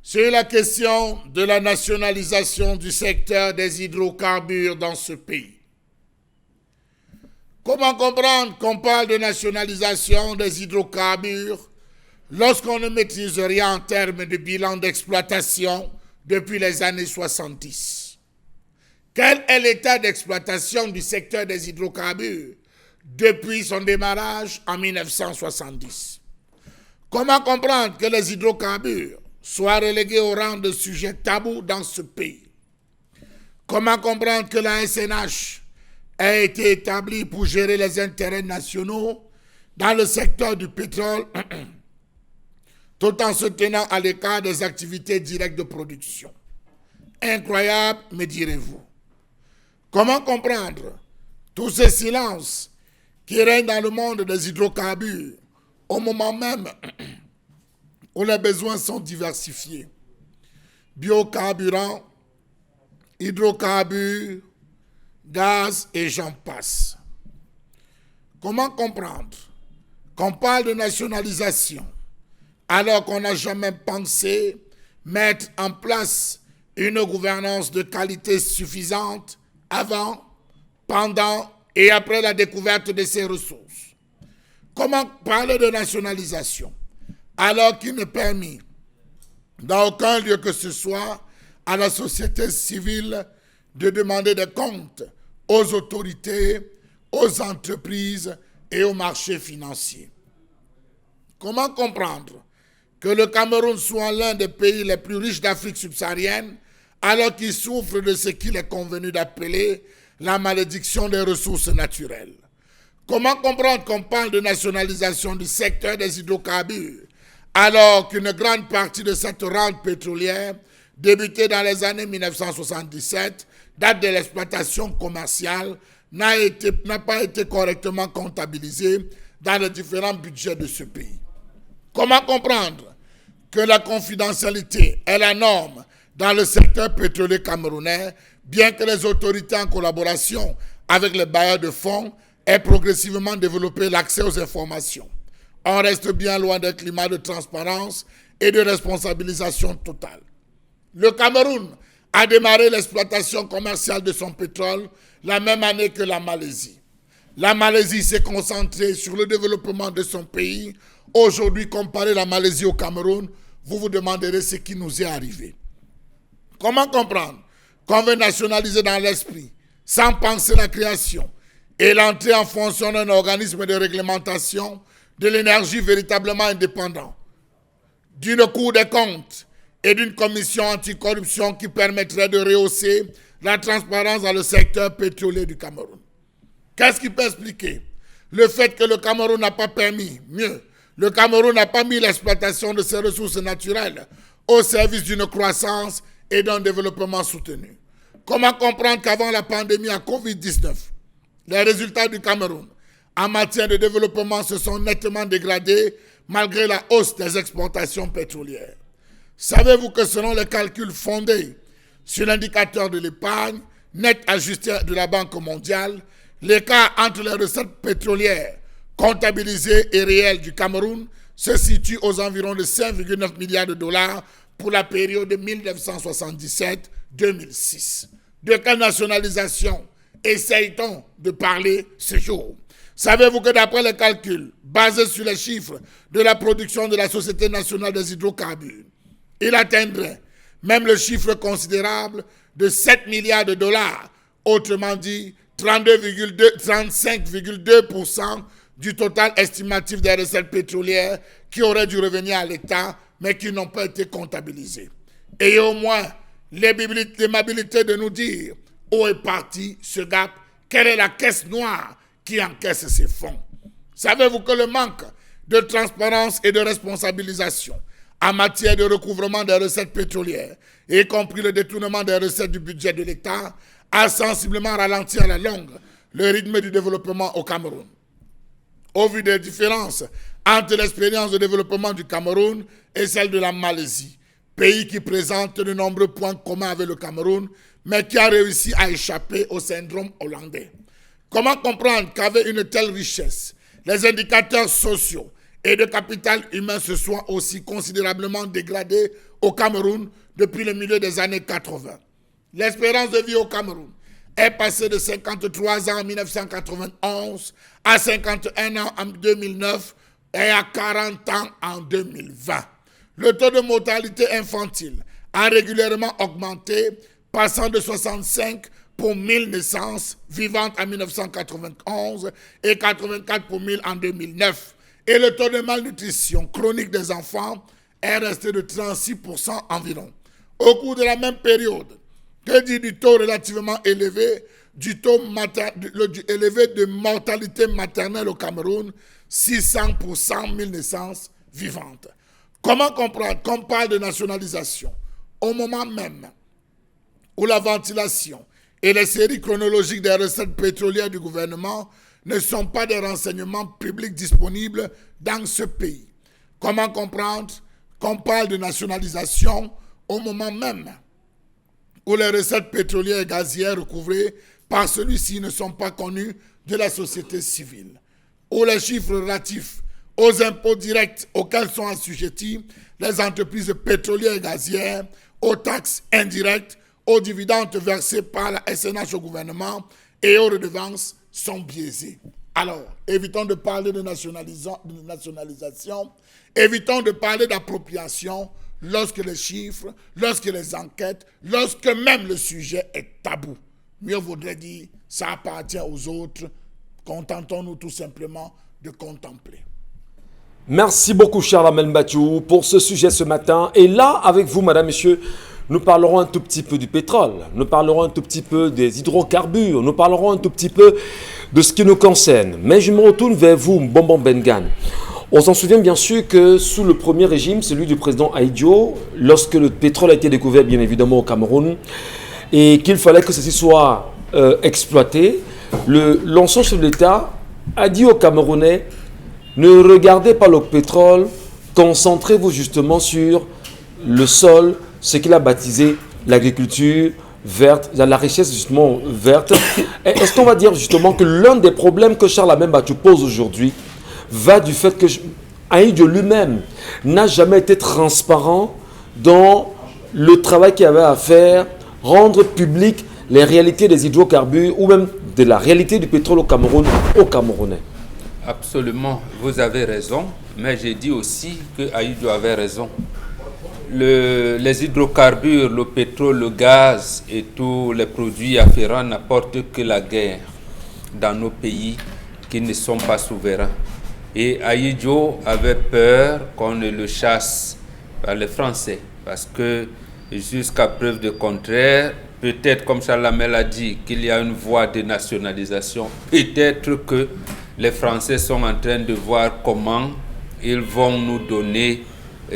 sur la question de la nationalisation du secteur des hydrocarbures dans ce pays. Comment comprendre qu'on parle de nationalisation des hydrocarbures lorsqu'on ne maîtrise rien en termes de bilan d'exploitation depuis les années 70? Quel est l'état d'exploitation du secteur des hydrocarbures depuis son démarrage en 1970? Comment comprendre que les hydrocarbures soient relégués au rang de sujet tabou dans ce pays? Comment comprendre que la SNH ait été établie pour gérer les intérêts nationaux dans le secteur du pétrole tout en se tenant à l'écart des activités directes de production? Incroyable, me direz-vous. Comment comprendre tous ces silences qui règnent dans le monde des hydrocarbures au moment même où les besoins sont diversifiés? Biocarburants, hydrocarbures, gaz et j'en passe. Comment comprendre qu'on parle de nationalisation alors qu'on n'a jamais pensé mettre en place une gouvernance de qualité suffisante avant, pendant et après la découverte de ces ressources? Comment parler de nationalisation alors qu'il n'est permis dans aucun lieu que ce soit à la société civile de demander des comptes aux autorités, aux entreprises et aux marchés financiers? Comment comprendre que le Cameroun soit l'un des pays les plus riches d'Afrique subsaharienne alors qu'il souffre de ce qu'il est convenu d'appeler la malédiction des ressources naturelles? Comment comprendre qu'on parle de nationalisation du secteur des hydrocarbures alors qu'une grande partie de cette rente pétrolière, débutée dans les années 1977, date de l'exploitation commerciale, n'a pas été correctement comptabilisée dans les différents budgets de ce pays? Comment comprendre que la confidentialité est la norme dans le secteur pétrolier camerounais, bien que les autorités en collaboration avec les bailleurs de fonds aient progressivement développé l'accès aux informations? On reste bien loin d'un climat de transparence et de responsabilisation totale. Le Cameroun a démarré l'exploitation commerciale de son pétrole la même année que la Malaisie. La Malaisie s'est concentrée sur le développement de son pays. Aujourd'hui, comparer la Malaisie au Cameroun, vous vous demanderez ce qui nous est arrivé. Comment comprendre qu'on veut nationaliser dans l'esprit, sans penser la création et l'entrée en fonction d'un organisme de réglementation de l'énergie véritablement indépendant, d'une Cour des comptes et d'une commission anticorruption qui permettrait de rehausser la transparence dans le secteur pétrolier du Cameroun? Qu'est-ce qui peut expliquer le fait que le Cameroun n'a pas permis, mieux, le Cameroun n'a pas mis l'exploitation de ses ressources naturelles au service d'une croissance et d'un développement soutenu? Comment comprendre qu'avant la pandémie à Covid-19, les résultats du Cameroun en matière de développement se sont nettement dégradés malgré la hausse des exportations pétrolières? Savez-vous que selon les calculs fondés sur l'indicateur de l'épargne net ajusté de la Banque mondiale, l'écart entre les recettes pétrolières comptabilisées et réelles du Cameroun se situe aux environs de 5,9 milliards de dollars pour la période 1977-2006. De quelle nationalisation essaye-t-on de parler ce jour? Savez-vous que d'après les calculs basés sur les chiffres de la production de la Société nationale des hydrocarbures, il atteindrait même le chiffre considérable de 7 milliards de dollars, autrement dit 35,2% du total estimatif des recettes pétrolières qui auraient dû revenir à l'État, mais qui n'ont pas été comptabilisées. Et au moins l'aimabilité de nous dire où est parti ce gap, quelle est la caisse noire qui encaisse ces fonds. Savez-vous que le manque de transparence et de responsabilisation en matière de recouvrement des recettes pétrolières, y compris le détournement des recettes du budget de l'État, a sensiblement ralenti à la longue le rythme du développement au Cameroun? Au vu des différences entre l'expérience de développement du Cameroun et celle de la Malaisie, pays qui présente de nombreux points communs avec le Cameroun, mais qui a réussi à échapper au syndrome hollandais. Comment comprendre qu'avec une telle richesse, les indicateurs sociaux et de capital humain se soient aussi considérablement dégradés au Cameroun depuis le milieu des années 80? L'espérance de vie au Cameroun est passée de 53 ans en 1991 à 51 ans en 2009 et à 40 ans en 2020. Le taux de mortalité infantile a régulièrement augmenté, passant de 65 pour 1000 naissances vivantes en 1991 et 84 pour 1000 en 2009. Et le taux de malnutrition chronique des enfants est resté de 36% environ. Au cours de la même période, que dit du taux relativement élevé, du taux élevé de mortalité maternelle au Cameroun, 600 pour 100 000 naissances vivantes. Comment comprendre qu'on parle de nationalisation au moment même où la ventilation et les séries chronologiques des recettes pétrolières du gouvernement ne sont pas des renseignements publics disponibles dans ce pays? Comment comprendre qu'on parle de nationalisation au moment même où les recettes pétrolières et gazières recouvrées par celui-ci ne sont pas connues de la société civile, où les chiffres relatifs aux impôts directs auxquels sont assujetties les entreprises pétrolières et gazières, aux taxes indirectes, aux dividendes versés par la SNH au gouvernement et aux redevances sont biaisés? Alors, évitons de parler de nationalisation, évitons de parler d'appropriation lorsque les chiffres, lorsque les enquêtes, lorsque même le sujet est tabou. Mieux vaudrait dire, ça appartient aux autres. Contentons-nous tout simplement de contempler. Merci beaucoup, Charles Amel Mathieu, pour ce sujet ce matin. Et là, avec vous, madame, monsieur, nous parlerons un tout petit peu du pétrole, nous parlerons un tout petit peu des hydrocarbures, nous parlerons un tout petit peu de ce qui nous concerne. Mais je me retourne vers vous, Mbombo Mbengan. On s'en souvient bien sûr que sous le premier régime, celui du président Ahidjo, lorsque le pétrole a été découvert bien évidemment au Cameroun, et qu'il fallait que ceci soit exploité, l'ancien chef de l'État a dit aux Camerounais: ne regardez pas le pétrole, concentrez-vous justement sur le sol, ce qu'il a baptisé l'agriculture verte, la richesse justement verte. Est-ce qu'on va dire justement que l'un des problèmes que Charles Amel Mathieu pose aujourd'hui va du fait que Ahidjo lui-même n'a jamais été transparent dans le travail qu'il avait à faire, rendre public les réalités des hydrocarbures ou même de la réalité du pétrole au Cameroun, aux Camerounais? Absolument, vous avez raison, mais j'ai dit aussi que Ahidjo avait raison. Les hydrocarbures, le pétrole, le gaz et tous les produits afférents n'apportent que la guerre dans nos pays qui ne sont pas souverains. Et Ahidjo avait peur qu'on ne le chasse par les Français, parce que jusqu'à preuve de contraire, peut-être comme Charles Amel a dit qu'il y a une voie de nationalisation, peut-être que les Français sont en train de voir comment ils vont nous donner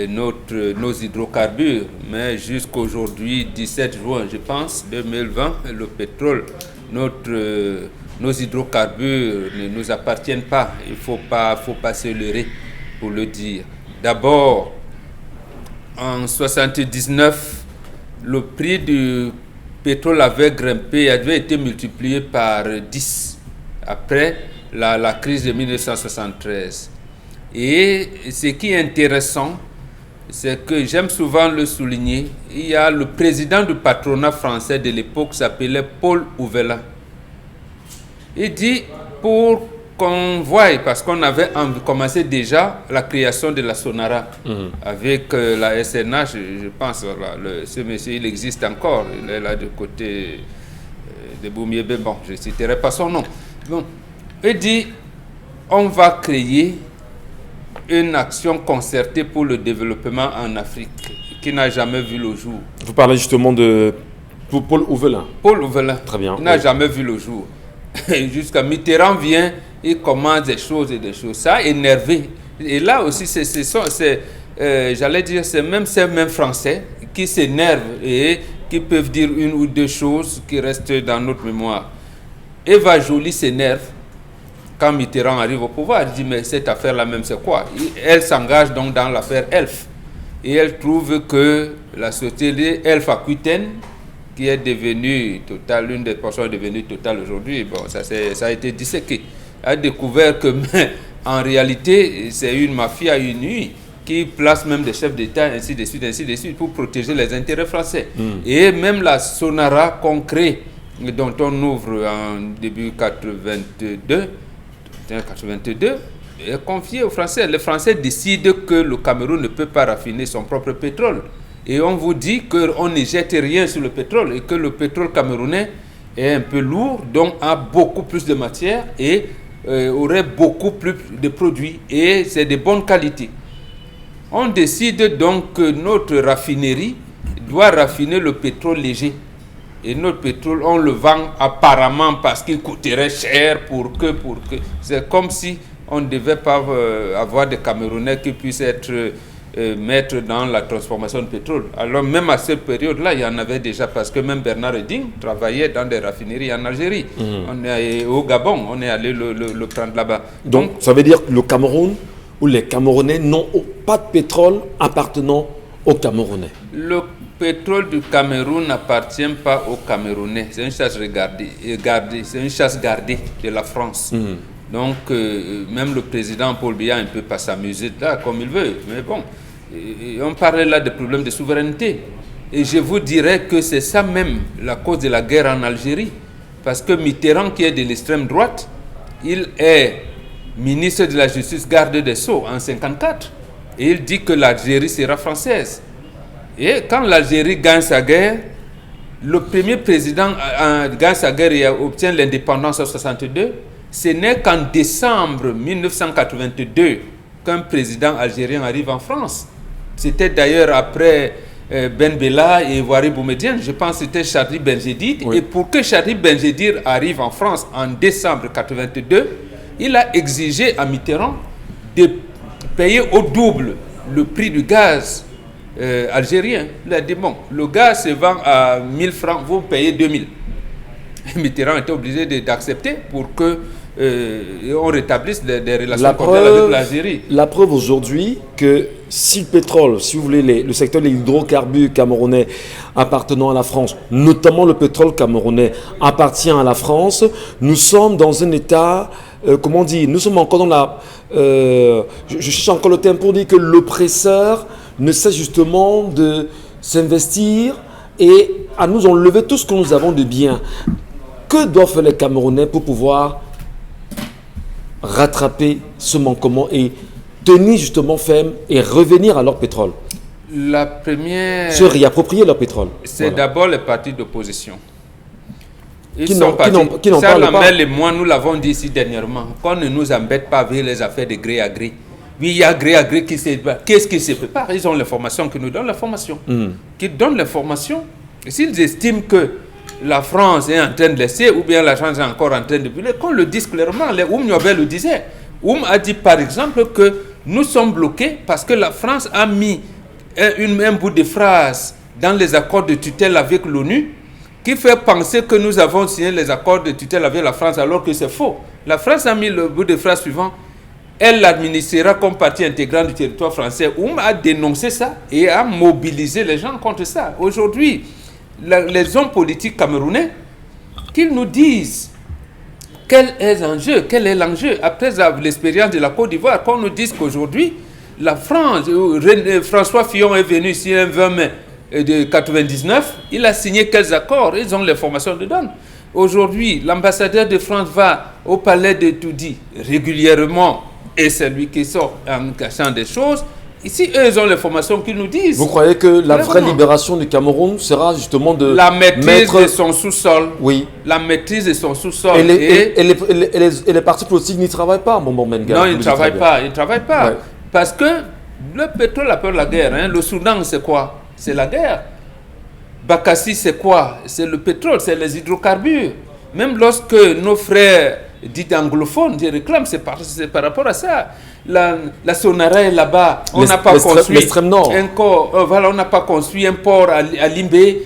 nos hydrocarbures. Mais jusqu'aujourd'hui, 17 juin, je pense, 2020, le pétrole, nos hydrocarbures ne nous appartiennent pas. Il ne faut pas se leurrer pour le dire. D'abord, en 1979, le prix du pétrole avait grimpé, avait été multiplié par 10 après la crise de 1973. Et ce qui est intéressant, c'est que j'aime souvent le souligner, il y a le président du patronat français de l'époque s'appelait Paul Ouvela. Il dit, pour qu'on voie, parce qu'on avait commencé déjà la création de la Sonara avec la SNH, je pense, voilà, ce monsieur, il existe encore, il est là du côté de Boumiébé, bon, je ne citerai pas son nom. Bon, il dit, on va créer une action concertée pour le développement en Afrique, qui n'a jamais vu le jour. Vous parlez justement de Paul Ouvela. Paul Ouvela. Très bien. Il n'a jamais vu le jour. Jusqu'à Mitterrand vient, il commence des choses et des choses. Ça a énervé. Et là aussi, j'allais dire, c'est même ces mêmes Français qui s'énervent et qui peuvent dire une ou deux choses qui restent dans notre mémoire. Eva Joly s'énerve quand Mitterrand arrive au pouvoir. Elle dit, mais cette affaire-là même, c'est quoi? Elle s'engage donc dans l'affaire Elf. Et elle trouve que la société Elf Aquitaine, qui est devenue Total, l'une des personnes est devenue Total aujourd'hui, bon, ça a été disséqué. Elle a découvert que, en réalité, c'est une mafia unie qui place même des chefs d'État, ainsi de suite, pour protéger les intérêts français. Et même la Sonara qu'on crée, dont on ouvre en début 82, est confiée aux Français. Les Français décident que le Cameroun ne peut pas raffiner son propre pétrole. Et on vous dit qu'on ne jette rien sur le pétrole et que le pétrole camerounais est un peu lourd, donc a beaucoup plus de matière et aurait beaucoup plus de produits et c'est de bonne qualité. On décide donc que notre raffinerie doit raffiner le pétrole léger. Et notre pétrole, on le vend apparemment parce qu'il coûterait cher pour que. C'est comme si on ne devait pas avoir des Camerounais qui puissent être maîtres dans la transformation de pétrole. Alors même à cette période-là, il y en avait déjà, parce que même Bernard Reding travaillait dans des raffineries en Algérie. On est au Gabon, on est allé le prendre là-bas. Donc ça veut dire que le Cameroun ou les Camerounais n'ont pas de pétrole appartenant aux Camerounais. Le pétrole du Cameroun n'appartient pas aux Camerounais. C'est une chasse c'est une chasse gardée de la France. Donc, même le président Paul Biya ne peut pas s'amuser là comme il veut. Mais bon, on parlait là des problèmes de souveraineté. Et je vous dirais que c'est ça même la cause de la guerre en Algérie. Parce que Mitterrand, qui est de l'extrême droite, il est ministre de la Justice, garde des Sceaux en 1954. Et il dit que l'Algérie sera française. Et quand l'Algérie gagne sa guerre, le premier président gagne sa guerre et obtient l'indépendance en 1962. Ce n'est qu'en décembre 1982 qu'un président algérien arrive en France. C'était d'ailleurs après Ben Bella et Houari Boumediene. Je pense que c'était Charlie Benjedid. Oui. Et pour que Charlie Benjedid arrive en France en décembre 1982, il a exigé à Mitterrand de payer au double le prix du gaz algérien. Il a dit, bon, le gaz se vend à 1000 francs, vous payez 2000. Mitterrand était obligé d'accepter pour que on rétablisse des relations cordiales avec l'Algérie. La preuve aujourd'hui que si le pétrole, si vous voulez, le secteur des hydrocarbures camerounais appartenant à la France, notamment le pétrole camerounais appartient à la France, nous sommes dans un état, comment dire, nous sommes encore dans la... je cherche encore le terme pour dire que l'oppresseur ne cesse justement de s'investir et à nous enlever tout ce que nous avons de bien. Que doivent faire les Camerounais pour pouvoir rattraper ce manquement et tenir justement ferme et revenir à leur pétrole? La première... Se réapproprier leur pétrole. C'est d'abord les partis d'opposition. Qui n'en parlent pas. Et moi, nous l'avons dit ici dernièrement, qu'on ne nous embête pas avec les affaires de gré à gré. Oui, il y a gré à gré qui se... Qu'est-ce qui se prépare? Ils ont l'information qui nous donne l'information. Qui donnent l'information. Et s'ils estiment que la France est en train de laisser, ou bien la France est encore en train de brûler, qu'on le dise clairement. Oum Niobé le disait. Oum a dit par exemple que nous sommes bloqués parce que la France a mis un bout de phrase dans les accords de tutelle avec l'ONU qui fait penser que nous avons signé les accords de tutelle avec la France alors que c'est faux. La France a mis le bout de phrase suivant. Elle l'administrera comme partie intégrante du territoire français. Oum a dénoncé ça et a mobilisé les gens contre ça. Aujourd'hui, les hommes politiques camerounais, qu'ils nous disent quel est l'enjeu, après l'expérience de la Côte d'Ivoire, qu'on nous dise qu'aujourd'hui, la France, François Fillon est venu ici un 20 mai de 99, il a signé quels accords, ils ont l'information dedans. Aujourd'hui, l'ambassadeur de France va au palais de Toudi régulièrement et c'est lui qui sort en cachant des choses. Ici, eux, ils ont l'information qu'ils nous disent. Vous croyez que la vraie libération du Cameroun sera justement de... La maîtrise de son sous-sol. Oui. La maîtrise de son sous-sol. Et les partis politiques n'y travaillent pas, Bonbon Menga. Non, ils ne travaillent pas. Ils ne travaillent pas. Ouais. Parce que le pétrole a peur de la guerre. Hein. Le Soudan, c'est quoi? C'est la guerre. Bakassi, c'est quoi? C'est le pétrole, c'est les hydrocarbures. Même lorsque nos frères dits anglophones réclament, c'est par rapport à ça. La Sonara est là-bas. On n'a pas construit l'extrême nord. On n'a pas construit un port à Limbé,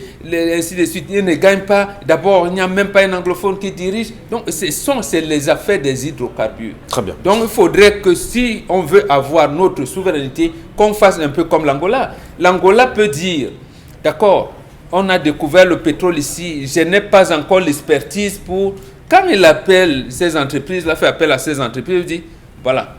ainsi de suite. Ils ne gagnent pas. D'abord, il n'y a même pas un anglophone qui dirige. Donc, c'est les affaires des hydrocarbures. Très bien. Donc, il faudrait que si on veut avoir notre souveraineté, qu'on fasse un peu comme l'Angola. L'Angola peut dire, d'accord, on a découvert le pétrole ici, je n'ai pas encore l'expertise pour... Quand il appelle ces entreprises, il a fait appel à ces entreprises, il dit, voilà,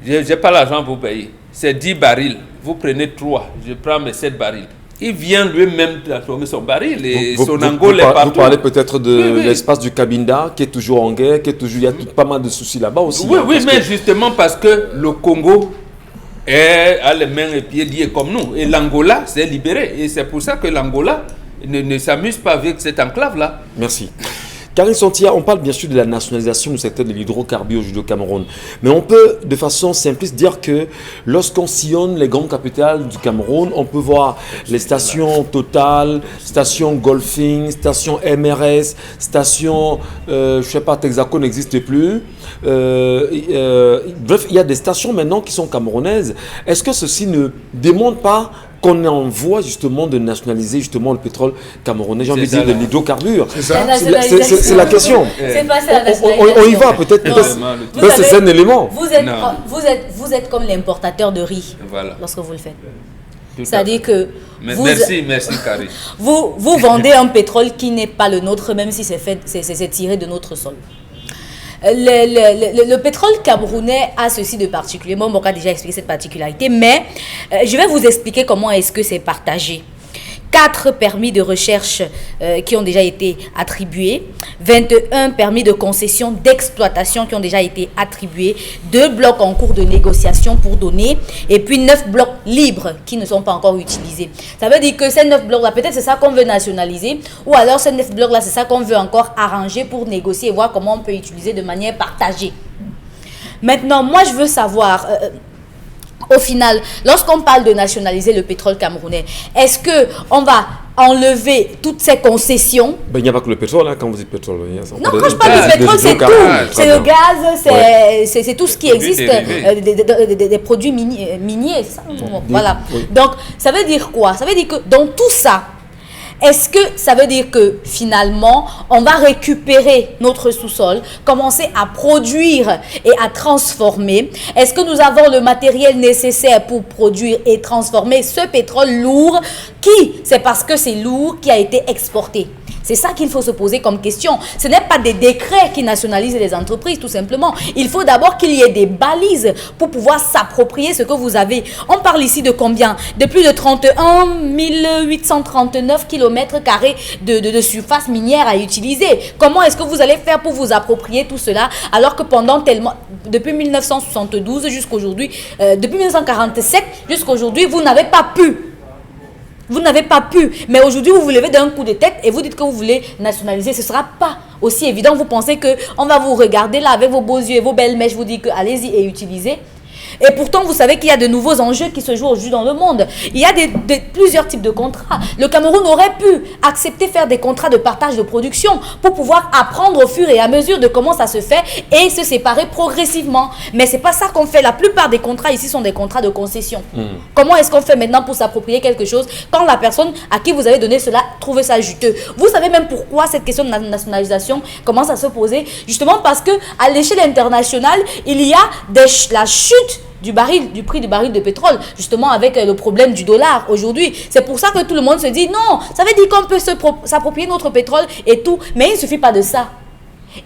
je n'ai pas l'argent pour payer. C'est 10 barils. Vous prenez 3. Je prends mes 7 barils. Il vient lui-même transformer son baril et son Angola est partout. Vous parlez peut-être de l'espace du Cabinda qui est toujours en guerre, il y a pas mal de soucis là-bas aussi. Oui, mais justement parce que le Congo a les mains et pieds liés comme nous. Et l'Angola s'est libéré. Et c'est pour ça que l'Angola ne s'amuse pas avec cette enclave-là. Merci. Karine Santia, on parle bien sûr de la nationalisation du secteur de l'hydrocarbure au Cameroun. Mais on peut, de façon simpliste, dire que lorsqu'on sillonne les grandes capitales du Cameroun, on peut voir les stations Total, stations Golfing, stations MRS, stations, je ne sais pas, Texaco n'existe plus. Bref, il y a des stations maintenant qui sont camerounaises. Est-ce que ceci ne démontre pas qu'on est en voie justement de nationaliser justement le pétrole camerounais, j'ai envie de dire de l'hydrocarbure? C'est ça. C'est la question. C'est pas ça la nationalisation. On y va peut-être. C'est un élément. Vous êtes comme l'importateur de riz lorsque vous le faites. C'est-à-dire que merci Karine. Vous vendez un pétrole qui n'est pas le nôtre, même si c'est tiré de notre sol. Le pétrole camerounais a ceci de particulier. Bon, on a déjà expliqué cette particularité, mais je vais vous expliquer comment est-ce que c'est partagé. 4 permis de recherche qui ont déjà été attribués, 21 permis de concession d'exploitation qui ont déjà été attribués, 2 blocs en cours de négociation pour donner, et puis 9 blocs libres qui ne sont pas encore utilisés. Ça veut dire que ces 9 blocs-là, peut-être c'est ça qu'on veut nationaliser, ou alors ces 9 blocs-là, c'est ça qu'on veut encore arranger pour négocier et voir comment on peut utiliser de manière partagée. Maintenant, moi je veux savoir... au final, lorsqu'on parle de nationaliser le pétrole camerounais, est-ce qu'on va enlever toutes ces concessions? Ben, il n'y a pas que le pétrole, hein, quand vous dites pétrole. Non, quand je parle du pétrole, c'est tout. C'est le gaz, c'est tout ce qui existe, des produits miniers. Ça. Voilà. Oui. Donc, ça veut dire quoi? Ça veut dire que dans tout ça, est-ce que ça veut dire que finalement, on va récupérer notre sous-sol, commencer à produire et à transformer? Est-ce que nous avons le matériel nécessaire pour produire et transformer ce pétrole lourd qui, c'est parce que c'est lourd, qui a été exporté? C'est ça qu'il faut se poser comme question. Ce n'est pas des décrets qui nationalisent les entreprises, tout simplement. Il faut d'abord qu'il y ait des balises pour pouvoir s'approprier ce que vous avez. On parle ici de combien? De plus de 31 839 km² de surface minière à utiliser. Comment est-ce que vous allez faire pour vous approprier tout cela alors que depuis 1972 jusqu'aujourd'hui, depuis 1947 jusqu'aujourd'hui, vous n'avez pas pu. Vous n'avez pas pu, mais aujourd'hui vous vous levez d'un coup de tête et vous dites que vous voulez nationaliser. Ce ne sera pas aussi évident. Vous pensez qu'on va vous regarder là avec vos beaux yeux et vos belles mèches, vous dire que allez-y et utilisez. Et pourtant, vous savez qu'il y a de nouveaux enjeux qui se jouent aujourd'hui dans le monde. Il y a plusieurs types de contrats. Le Cameroun aurait pu accepter faire des contrats de partage de production pour pouvoir apprendre au fur et à mesure de comment ça se fait et se séparer progressivement. Mais ce n'est pas ça qu'on fait. La plupart des contrats ici sont des contrats de concession. Comment est-ce qu'on fait maintenant pour s'approprier quelque chose quand la personne à qui vous avez donné cela trouve ça juteux? Vous savez même pourquoi cette question de nationalisation commence à se poser? Justement parce qu'à l'échelle internationale, il y a la chute du prix du baril de pétrole, justement avec le problème du dollar aujourd'hui. C'est pour ça que tout le monde se dit non, ça veut dire qu'on peut s'approprier notre pétrole et tout, mais il ne suffit pas de ça.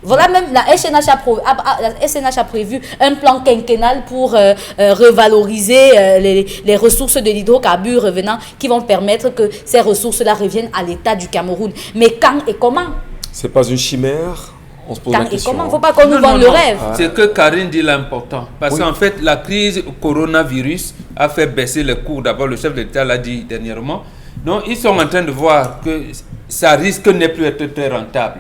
Voilà, même la SNH a prévu un plan quinquennal pour revaloriser les ressources de l'hydrocarbure revenant qui vont permettre que ces ressources-là reviennent à l'état du Cameroun. Mais quand et comment? C'est pas une chimère? On se pose la question. Comment? Il ne faut pas qu'on nous vende le rêve. C'est que Karine dit l'important. Parce qu'en fait, la crise coronavirus a fait baisser les cours. D'abord, le chef de l'État l'a dit dernièrement. Donc, ils sont en train de voir que ça risque de ne plus être très rentable.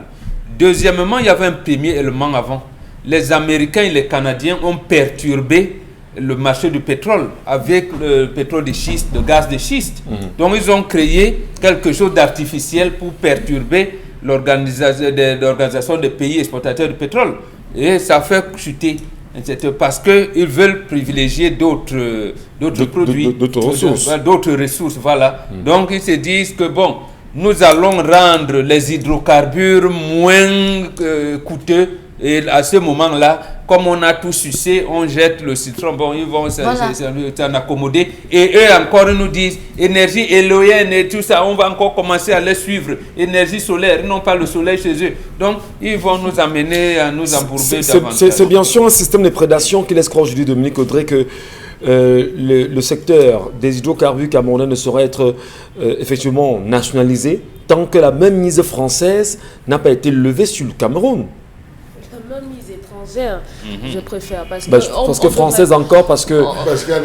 Deuxièmement, il y avait un premier élément avant. Les Américains et les Canadiens ont perturbé le marché du pétrole avec le pétrole de schiste, le gaz de schiste. Donc, ils ont créé quelque chose d'artificiel pour perturber l'organisation des pays exportateurs de pétrole. Et ça fait chuter. Parce qu'ils veulent privilégier d'autres produits, d'autres ressources. Voilà. Donc ils se disent que bon, nous allons rendre les hydrocarbures moins coûteux. Et à ce moment-là, comme on a tout sucé, on jette le citron. Bon, ils vont s'en accommoder. Et eux encore nous disent, énergie éolienne et tout ça, on va encore commencer à les suivre. Énergie solaire, ils n'ont pas le soleil chez eux. Donc, ils vont nous amener à nous embourber davantage. C'est bien sûr un système de prédation qui laisse croire aujourd'hui, Dominique Audrey, que le secteur des hydrocarbures camerounais ne saurait être effectivement nationalisé tant que la même mise française n'a pas été levée sur le Cameroun. Mise étrangère, je préfère parce que française encore parce que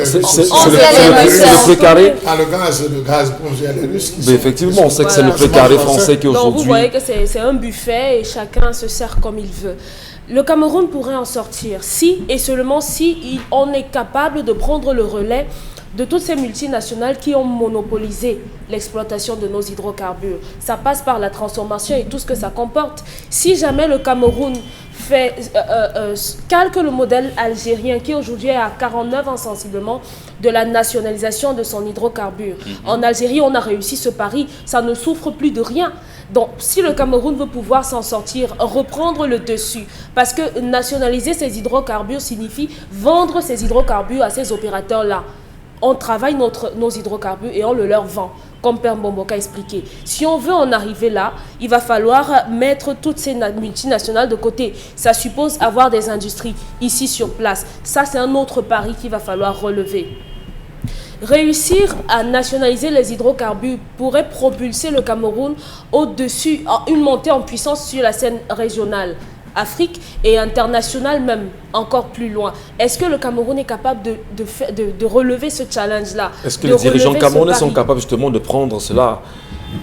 c'est le précaré. Le gaz plongé à les Russes. Mais effectivement, on sait que c'est le précaré français qui aujourd'hui. Vous voyez que c'est un buffet et chacun se sert comme il veut. Le Cameroun pourrait en sortir si et seulement si on est capable de prendre le relais de toutes ces multinationales qui ont monopolisé l'exploitation de nos hydrocarbures. Ça passe par la transformation et tout ce que ça comporte. Si jamais le Cameroun calque le modèle algérien qui aujourd'hui est à 49 ans sensiblement de la nationalisation de son hydrocarbure. En Algérie, on a réussi ce pari, ça ne souffre plus de rien. Donc, si le Cameroun veut pouvoir s'en sortir, reprendre le dessus, parce que nationaliser ces hydrocarbures signifie vendre ces hydrocarbures à ces opérateurs-là. On travaille nos hydrocarbures et on le leur vend, comme Père Mbomboka a expliqué. Si on veut en arriver là, il va falloir mettre toutes ces multinationales de côté. Ça suppose avoir des industries ici sur place. Ça, c'est un autre pari qu'il va falloir relever. Réussir à nationaliser les hydrocarbures pourrait propulser le Cameroun au-dessus, une montée en puissance sur la scène régionale, Afrique et internationale même, encore plus loin. Est-ce que le Cameroun est capable de relever ce challenge-là? Est-ce que les dirigeants camerounais sont capables justement de prendre cela,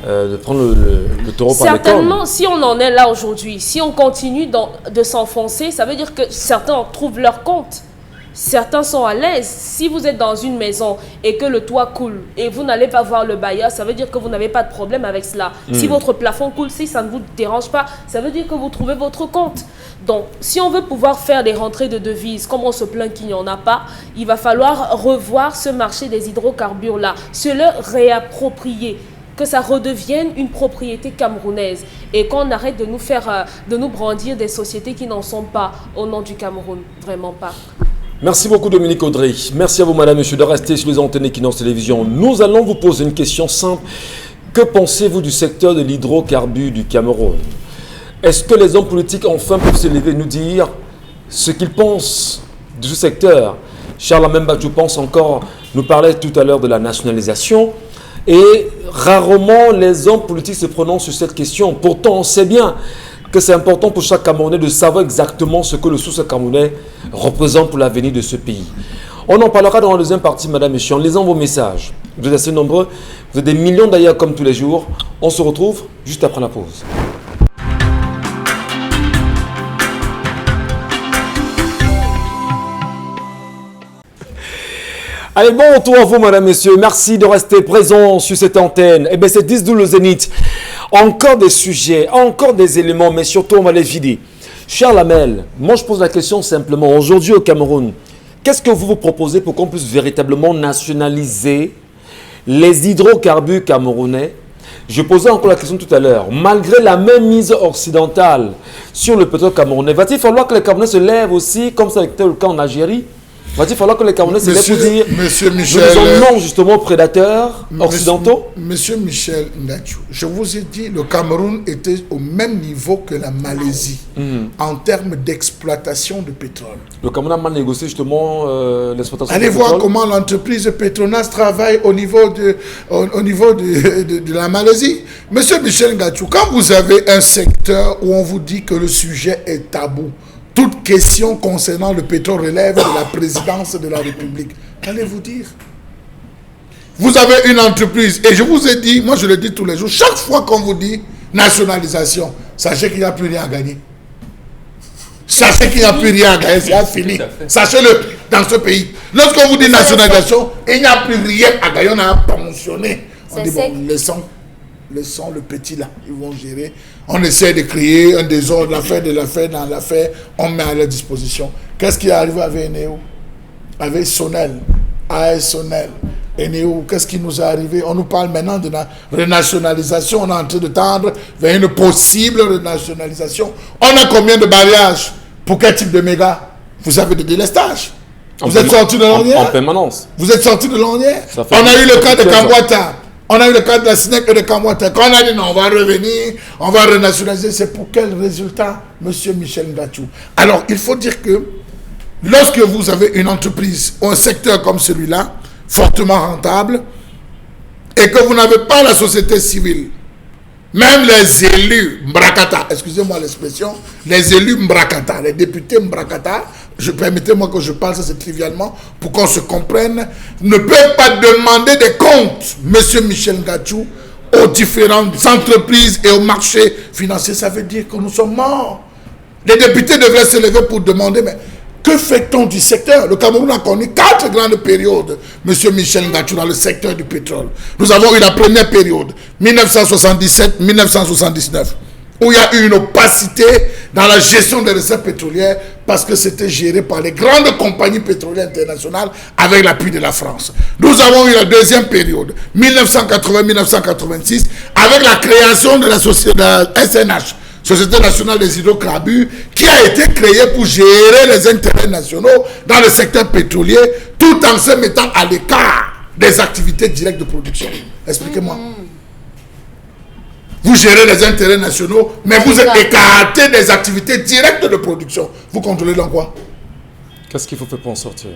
de prendre le taureau par les cornes? Certainement, si on en est là aujourd'hui, si on continue de s'enfoncer, ça veut dire que certains en trouvent leur compte. Certains sont à l'aise. Si vous êtes dans une maison et que le toit coule et vous n'allez pas voir le bailleur, ça veut dire que vous n'avez pas de problème avec cela. Si votre plafond coule, si ça ne vous dérange pas, ça veut dire que vous trouvez votre compte. Donc, si on veut pouvoir faire des rentrées de devises, comme on se plaint qu'il n'y en a pas, il va falloir revoir ce marché des hydrocarbures-là, se le réapproprier, que ça redevienne une propriété camerounaise et qu'on arrête de nous brandir des sociétés qui n'en sont pas au nom du Cameroun. Vraiment pas. Merci beaucoup Dominique Audrey. Merci à vous madame, monsieur de rester sur les antennes Equinox Télévision. Nous allons vous poser une question simple. Que pensez-vous du secteur de l'hydrocarbure du Cameroun? Est-ce que les hommes politiques enfin peuvent se lever et nous dire ce qu'ils pensent de ce secteur? Charles Amembadjou pense encore, nous parlait tout à l'heure de la nationalisation et rarement les hommes politiques se prononcent sur cette question. Pourtant on sait bien que c'est important pour chaque Camerounais de savoir exactement ce que le sous camerounais représente pour l'avenir de ce pays. On en parlera dans la deuxième partie, madame, monsieur, en lisant vos messages. Vous êtes assez nombreux, vous êtes des millions d'ailleurs comme tous les jours. On se retrouve juste après la pause. Allez, bon retour à vous, madame, monsieur. Merci de rester présent sur cette antenne. Eh bien, c'est 10-12 le Zénith. Encore des sujets, encore des éléments, mais surtout, on va les vider. Charles Amel, moi, je pose la question simplement. Aujourd'hui, au Cameroun, qu'est-ce que vous vous proposez pour qu'on puisse véritablement nationaliser les hydrocarbures camerounais? Je posais encore la question tout à l'heure. Malgré la même mise occidentale sur le pétrole camerounais, va-t-il falloir que les Camerounais se lèvent aussi, comme ça a été le cas en Algérie? Va-t-il falloir que les Camerounais se lèvent pour dire Monsieur Michel, nous disons non justement aux prédateurs occidentaux? Monsieur Michel Ngatchou, je vous ai dit, le Cameroun était au même niveau que la Malaisie en termes d'exploitation de pétrole. Le Cameroun a mal négocié justement l'exploitation Allez du pétrole. voir comment l'entreprise Petronas travaille au niveau de la Malaisie. Monsieur Michel Ngatchou, quand vous avez un secteur où on vous dit que le sujet est tabou, toute question concernant le pétrole relève de la présidence de la République, qu'allez-vous dire? Vous avez une entreprise, et je vous ai dit, moi je le dis tous les jours, chaque fois qu'on vous dit nationalisation, sachez qu'il n'y a plus rien à gagner. Sachez qu'il n'y a plus rien à gagner, c'est fini. Sachez-le dans ce pays. Lorsqu'on vous dit nationalisation, il n'y a plus rien à gagner, on a pensionné. On dit, bon, laissons le petit là, ils vont gérer. On essaie de créer un désordre, dans l'affaire, on met à leur disposition. Qu'est-ce qui est arrivé avec Eneo? Avec Sonel, AS Sonel, Eneo, qu'est-ce qui nous est arrivé? On nous parle maintenant de la renationalisation, on est en train de tendre vers une possible renationalisation. On a combien de mariages? Pour quel type de méga? Vous avez des délestages. Vous êtes sortis de l'ornière? En permanence. Vous êtes sortis de l'ornière? On a eu le cas de Kambouata. On a eu le cas de la SNEC et de Kamwata. Quand on a dit non, on va revenir, on va renationaliser, c'est pour quel résultat, monsieur Michel Ngatchou? Alors, il faut dire que lorsque vous avez une entreprise ou un secteur comme celui-là, fortement rentable, et que vous n'avez pas la société civile, même les élus Mbrakata, excusez-moi l'expression, les élus Mbrakata, les députés Mbrakata, permettez-moi que je parle, ça c'est trivialement, pour qu'on se comprenne, ne peuvent pas demander des comptes, monsieur Michel Ngatchou, aux différentes entreprises et aux marchés financiers. Ça veut dire que nous sommes morts. Les députés devraient se lever pour demander, mais que fait-on du secteur? Le Cameroun a connu 4 grandes périodes, monsieur Michel Ngatchou, dans le secteur du pétrole. Nous avons eu la première période, 1977-1979. Où il y a eu une opacité dans la gestion des recettes pétrolières parce que c'était géré par les grandes compagnies pétrolières internationales avec l'appui de la France. Nous avons eu la deuxième période, 1980-1986, avec la création de la société de la SNH, Société nationale des hydrocarbures, qui a été créée pour gérer les intérêts nationaux dans le secteur pétrolier, tout en se mettant à l'écart des activités directes de production. Expliquez-moi. Vous gérez les intérêts nationaux, mais vous êtes écarté des activités directes de production. Vous contrôlez dans quoi? Qu'est-ce qu'il faut faire pour en sortir?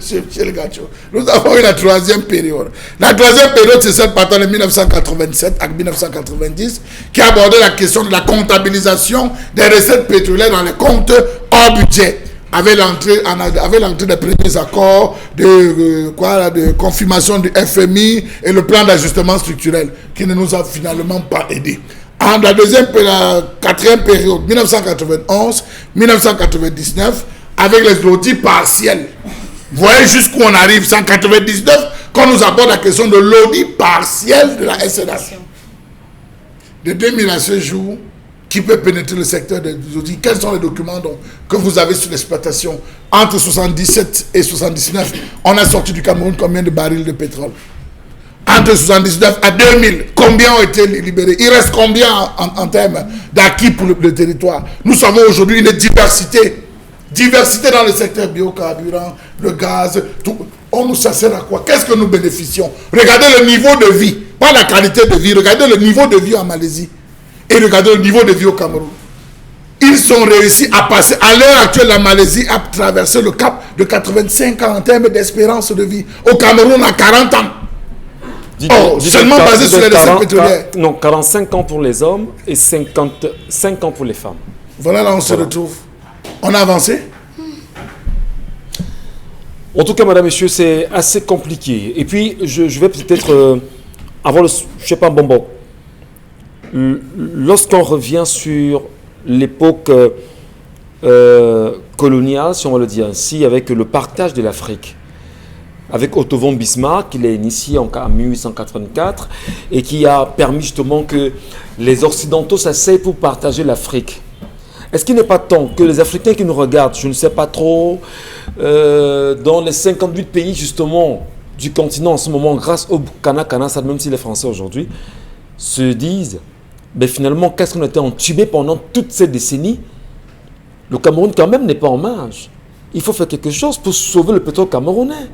chez le Gacho. Nous avons eu la troisième période. La troisième période, c'est celle partant de 1987 à 1990, qui a abordé la question de la comptabilisation des recettes pétrolières dans les comptes hors budget. Avec l'entrée des premiers accords de confirmation du FMI et le plan d'ajustement structurel, qui ne nous a finalement pas aidés. En la quatrième période, 1991-1999, avec les audits partiels. Vous voyez jusqu'où on arrive, 199, quand nous aborde la question de l'audit partiel de la SNH. De 2000 à ce jour, qui peut pénétrer le secteur des audits? Quels sont les documents que vous avez sur l'exploitation? Entre 77 et 79, on a sorti du Cameroun combien de barils de pétrole? Entre 79 à 2000, combien ont été libérés? Il reste combien en termes d'acquis pour le territoire? Nous savons aujourd'hui une diversité dans le secteur biocarburant, le gaz, tout. On nous sert à quoi? Qu'est-ce que nous bénéficions? Regardez le niveau de vie, pas la qualité de vie, regardez le niveau de vie en Malaisie et regardez le niveau de vie au Cameroun. Ils ont réussi à passer, à l'heure actuelle, la Malaisie a traversé le cap de 85 ans en termes d'espérance de vie. Au Cameroun, on a 40 ans. Seulement basé sur les recettes pétrolières. Non, 45 ans pour les hommes et 55 ans pour les femmes. Voilà, là on se retrouve. On a avancé? En tout cas, madame, monsieur, c'est assez compliqué. Et puis, je vais peut-être avoir le... Je sais pas, bon. Lorsqu'on revient sur l'époque coloniale, si on va le dire ainsi, avec le partage de l'Afrique, avec Otto von Bismarck, qui l'a initié en 1884 et qui a permis justement que les Occidentaux s'asseyent pour partager l'Afrique. Est-ce qu'il n'est pas temps que les Africains qui nous regardent, je ne sais pas trop, dans les 58 pays justement du continent en ce moment, grâce au Kana, même si les Français aujourd'hui, se disent, ben finalement, qu'est-ce qu'on était entubé pendant toutes ces décennies? Le Cameroun quand même n'est pas en marge. Il faut faire quelque chose pour sauver le pétrole camerounais.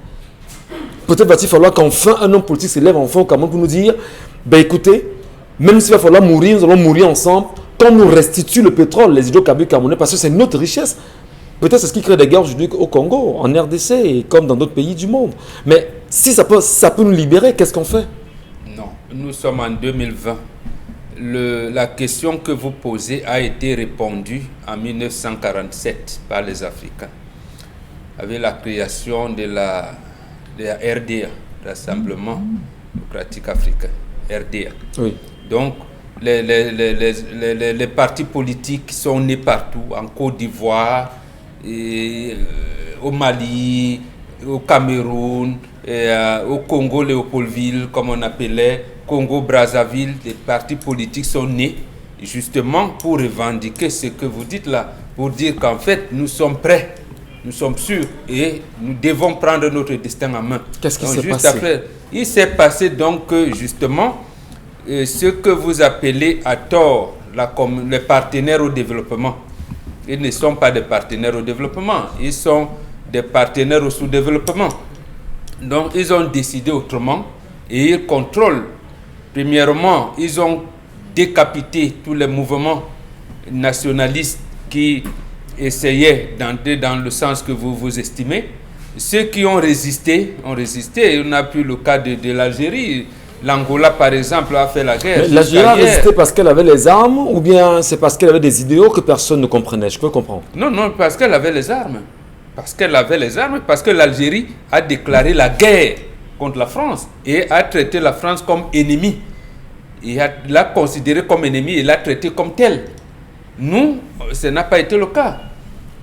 Peut-être va-t-il falloir qu'enfin un homme politique s'élève enfin au Cameroun pour nous dire, ben écoutez, même s'il va falloir mourir, nous allons mourir ensemble, qu'on nous restitue le pétrole, les hydrocarbures camerounais, parce que c'est notre richesse. Peut-être c'est ce qui crée des guerres aujourd'hui au Congo, en RDC, et comme dans d'autres pays du monde. Mais si ça peut nous libérer, qu'est-ce qu'on fait? Non, nous sommes en 2020. La question que vous posez a été répondue en 1947 par les Africains, avec la création de la RDA, Rassemblement démocratique africain, RDA. Oui. Donc, les partis politiques sont nés partout, en Côte d'Ivoire, au Mali, au Cameroun, au Congo, Léopoldville, comme on appelait, Congo-Brazzaville. Les partis politiques sont nés justement pour revendiquer ce que vous dites là, pour dire qu'en fait, nous sommes prêts. Nous sommes sûrs et nous devons prendre notre destin en main. Qu'est-ce qui s'est passé? Il s'est passé donc que justement, ce que vous appelez à tort les partenaires au développement, ils ne sont pas des partenaires au développement, ils sont des partenaires au sous-développement. Donc ils ont décidé autrement et ils contrôlent. Premièrement, ils ont décapité tous les mouvements nationalistes qui essayaient d'entrer dans le sens que vous estimez. Ceux qui ont résisté ont résisté. On a pris le cas de l'Algérie. L'Angola, par exemple, a fait la guerre. L'Algérie a résisté parce qu'elle avait les armes ou bien c'est parce qu'elle avait des idéaux que personne ne comprenait? Je peux comprendre. Non, parce qu'elle avait les armes. Parce que l'Algérie a déclaré la guerre contre la France et a traité la France comme ennemie. Il l'a considérée comme ennemie et l'a traitée comme telle. Nous, ce n'a pas été le cas.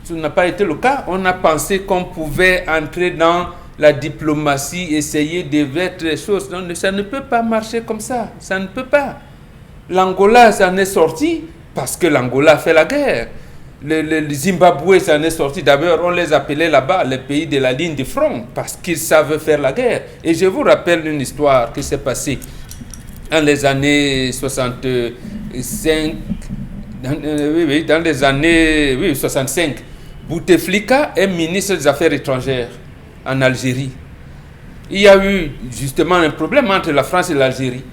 Ce n'a pas été le cas. On a pensé qu'on pouvait entrer dans la diplomatie, essayer de mettre les choses. Non, ça ne peut pas marcher comme ça. Ça ne peut pas. L'Angola, ça en est sorti parce que l'Angola a fait la guerre. Le Zimbabwe, ça en est sorti. D'abord, on les appelait là-bas les pays de la ligne de front parce qu'ils savent faire la guerre. Et je vous rappelle une histoire qui s'est passée dans les années 65. Dans les années 65, Bouteflika est ministre des Affaires étrangères en Algérie. Il y a eu justement un problème entre la France et l'Algérie.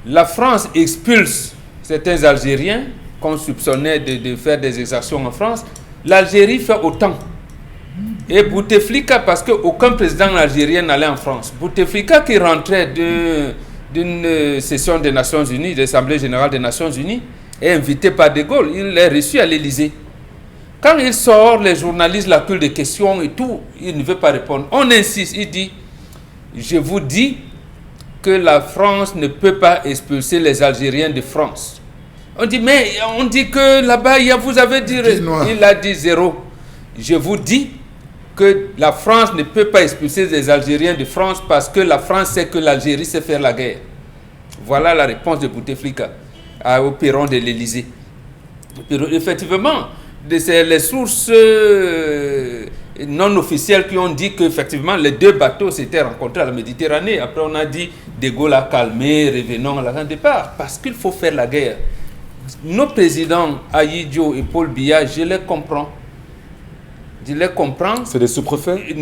La France expulse certains Algériens qu'on soupçonnait de faire des exactions en France. L'Algérie fait autant. Et Bouteflika, parce qu'aucun président algérien n'allait en France. Bouteflika qui rentrait d'une session des Nations Unies, de l'Assemblée Générale des Nations Unies, est invité par De Gaulle. Il est reçu à l'Élysée. Quand il sort, les journalistes l'acculent des questions et tout, il ne veut pas répondre. On insiste, il dit, je vous dis que la France ne peut pas expulser les Algériens de France. On dit, mais on dit que là-bas, vous avez dit... Il a dit zéro. Je vous dis que la France ne peut pas expulser les Algériens de France parce que la France sait que l'Algérie sait faire la guerre. Voilà la réponse de Bouteflika au perron de l'Élysée. Effectivement, c'est les sources non officielles qui ont dit qu'effectivement les deux bateaux s'étaient rencontrés à la Méditerranée. Après on a dit De Gaulle a calmé, revenons à la départ, parce qu'il faut faire la guerre. Nos présidents Ahidjo et Paul Biya, je les comprends. C'est des sous-préfets?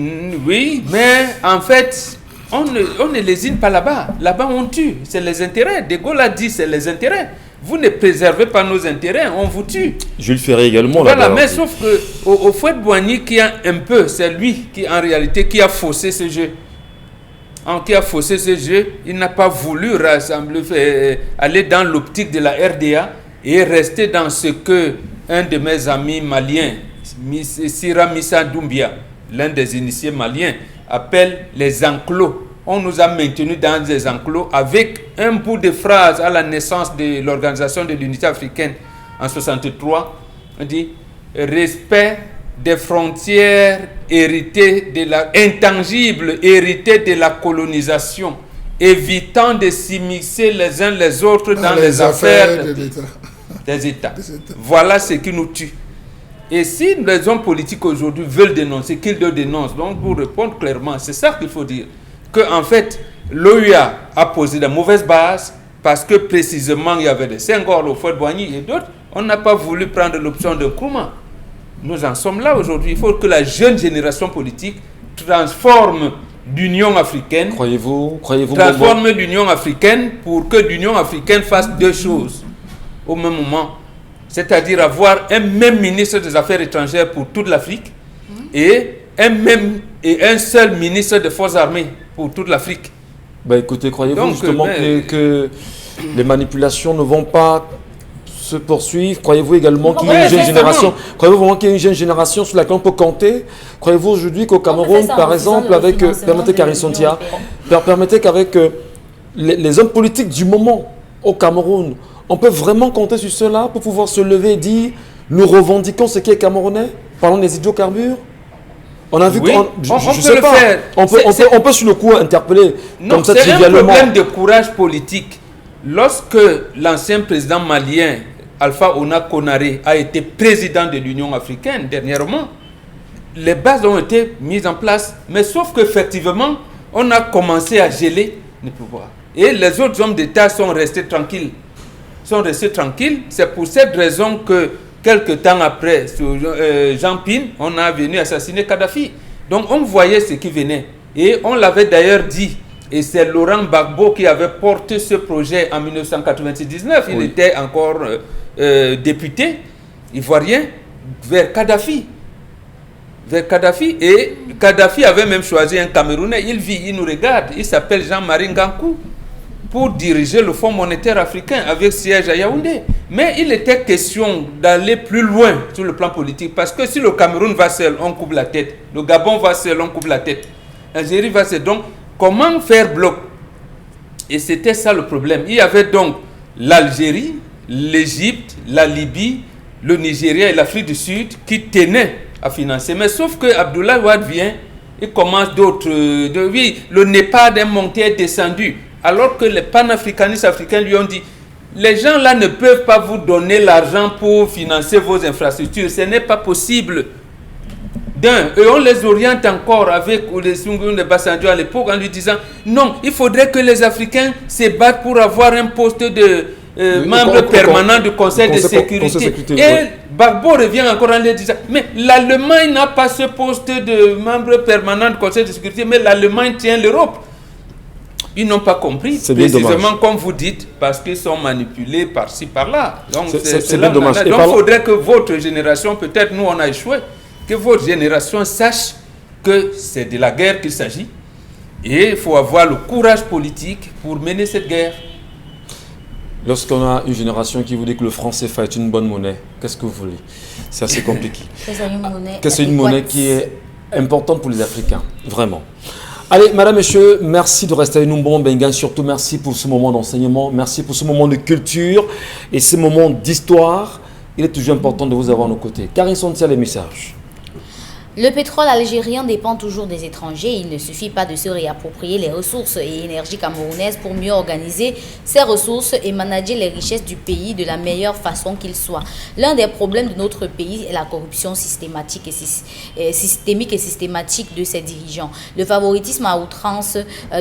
Oui, mais en fait, on ne lésine pas là-bas. Là-bas, on tue. C'est les intérêts. De Gaulle a dit, c'est les intérêts. Vous ne préservez pas nos intérêts, on vous tue. Jules Ferry également. Voilà, mais sauf que au Houphouët-Boigny, qui a un peu, c'est lui qui, en réalité, qui a faussé ce jeu. Il n'a pas voulu aller dans l'optique de la RDA et rester dans ce que un de mes amis maliens, Sira Missa Doumbia, l'un des initiés maliens, appelle les enclos. On nous a maintenus dans des enclos avec un bout de phrase à la naissance de l'Organisation de l'Unité africaine en 63. On dit respect des frontières héritées intangibles, héritées de la colonisation, évitant de s'immiscer les uns les autres dans les affaires des États. Voilà ce qui nous tue. Et si les hommes politiques aujourd'hui veulent dénoncer, qu'ils le dénoncent. Donc pour répondre clairement, c'est ça qu'il faut dire. Qu'en fait, l'OUA a posé de mauvaises bases parce que précisément il y avait des Senghor, le Houphouët-Boigny et d'autres. On n'a pas voulu prendre l'option de Nkrumah. Nous en sommes là aujourd'hui. Il faut que la jeune génération politique transforme l'Union africaine. Croyez-vous transforme l'Union africaine pour que l'Union africaine fasse deux choses au même moment. C'est-à-dire avoir un même ministre des Affaires étrangères pour toute l'Afrique et un seul ministre des Forces armées pour toute l'Afrique. Écoutez, croyez-vous justement que les manipulations ne vont pas se poursuivre? Croyez-vous également qu'il y a une jeune génération? Croyez-vous vraiment qu'il y a une jeune génération sur laquelle on peut compter? Croyez-vous aujourd'hui qu'au Cameroun, par exemple, avec permettez qu'avec les hommes politiques du moment au Cameroun, on peut vraiment compter sur cela pour pouvoir se lever et dire nous revendiquons ce qui est camerounais? Parlons des hydrocarbures. On a vu je sais pas. On peut sur le coup interpeller comme ça trivialement. C'est un problème de courage politique. Lorsque l'ancien président malien Alpha Ona Konaré a été président de l'Union africaine dernièrement, les bases ont été mises en place. Mais sauf qu'effectivement, on a commencé à geler le pouvoir. Et les autres hommes d'État sont restés tranquilles. C'est pour cette raison que quelque temps après, Jean Pin, on a venu assassiner Kadhafi. Donc on voyait ce qui venait. Et on l'avait d'ailleurs dit. Et c'est Laurent Gbagbo qui avait porté ce projet en 1999. Il était encore député ivoirien vers Kadhafi. Et Kadhafi avait même choisi un Camerounais. Il nous regarde. Il s'appelle Jean-Marie Ngankou pour diriger le Fonds monétaire africain avec siège à Yaoundé. Mais il était question d'aller plus loin sur le plan politique. Parce que si le Cameroun va seul, on coupe la tête. Le Gabon va seul, on coupe la tête. L'Algérie va seul. Donc, comment faire bloc? Et c'était ça le problème. Il y avait donc l'Algérie, l'Égypte, la Libye, le Nigeria et l'Afrique du Sud qui tenaient à financer. Mais sauf que Abdoulaye Wade vient, il commence d'autres. Oui, le Népal est monté, est descendu. Alors que les panafricanistes africains lui ont dit les gens là ne peuvent pas vous donner l'argent pour financer vos infrastructures. Ce n'est pas possible. Et on les oriente encore avec les Sungun de Bassanjo à l'époque en lui disant non, il faudrait que les Africains se battent pour avoir un poste de membre permanent du Conseil de sécurité. Et Gbagbo revient encore en lui disant mais l'Allemagne n'a pas ce poste de membre permanent du Conseil de sécurité, mais l'Allemagne tient l'Europe. Ils n'ont pas compris, précisément comme vous dites, parce qu'ils sont manipulés par-ci, par-là. Donc c'est bien dommage. Donc il faudrait que votre génération, peut-être nous on a échoué, que votre génération sache que c'est de la guerre qu'il s'agit et il faut avoir le courage politique pour mener cette guerre. Lorsqu'on a une génération qui vous dit que le franc CFA est une bonne monnaie, qu'est-ce que vous voulez? C'est assez compliqué. Que c'est une monnaie qui est importante pour les Africains, vraiment. Allez, madame, monsieur, merci de rester avec nous, bon Bengan. Surtout, merci pour ce moment d'enseignement, merci pour ce moment de culture et ce moment d'histoire. Il est toujours important de vous avoir à nos côtés. Car ils sont les messages. Le pétrole algérien dépend toujours des étrangers. Il ne suffit pas de se réapproprier les ressources et énergies camerounaises pour mieux organiser ces ressources et manager les richesses du pays de la meilleure façon qu'il soit. L'un des problèmes de notre pays est la corruption systémique et systématique de ses dirigeants. Le favoritisme à outrance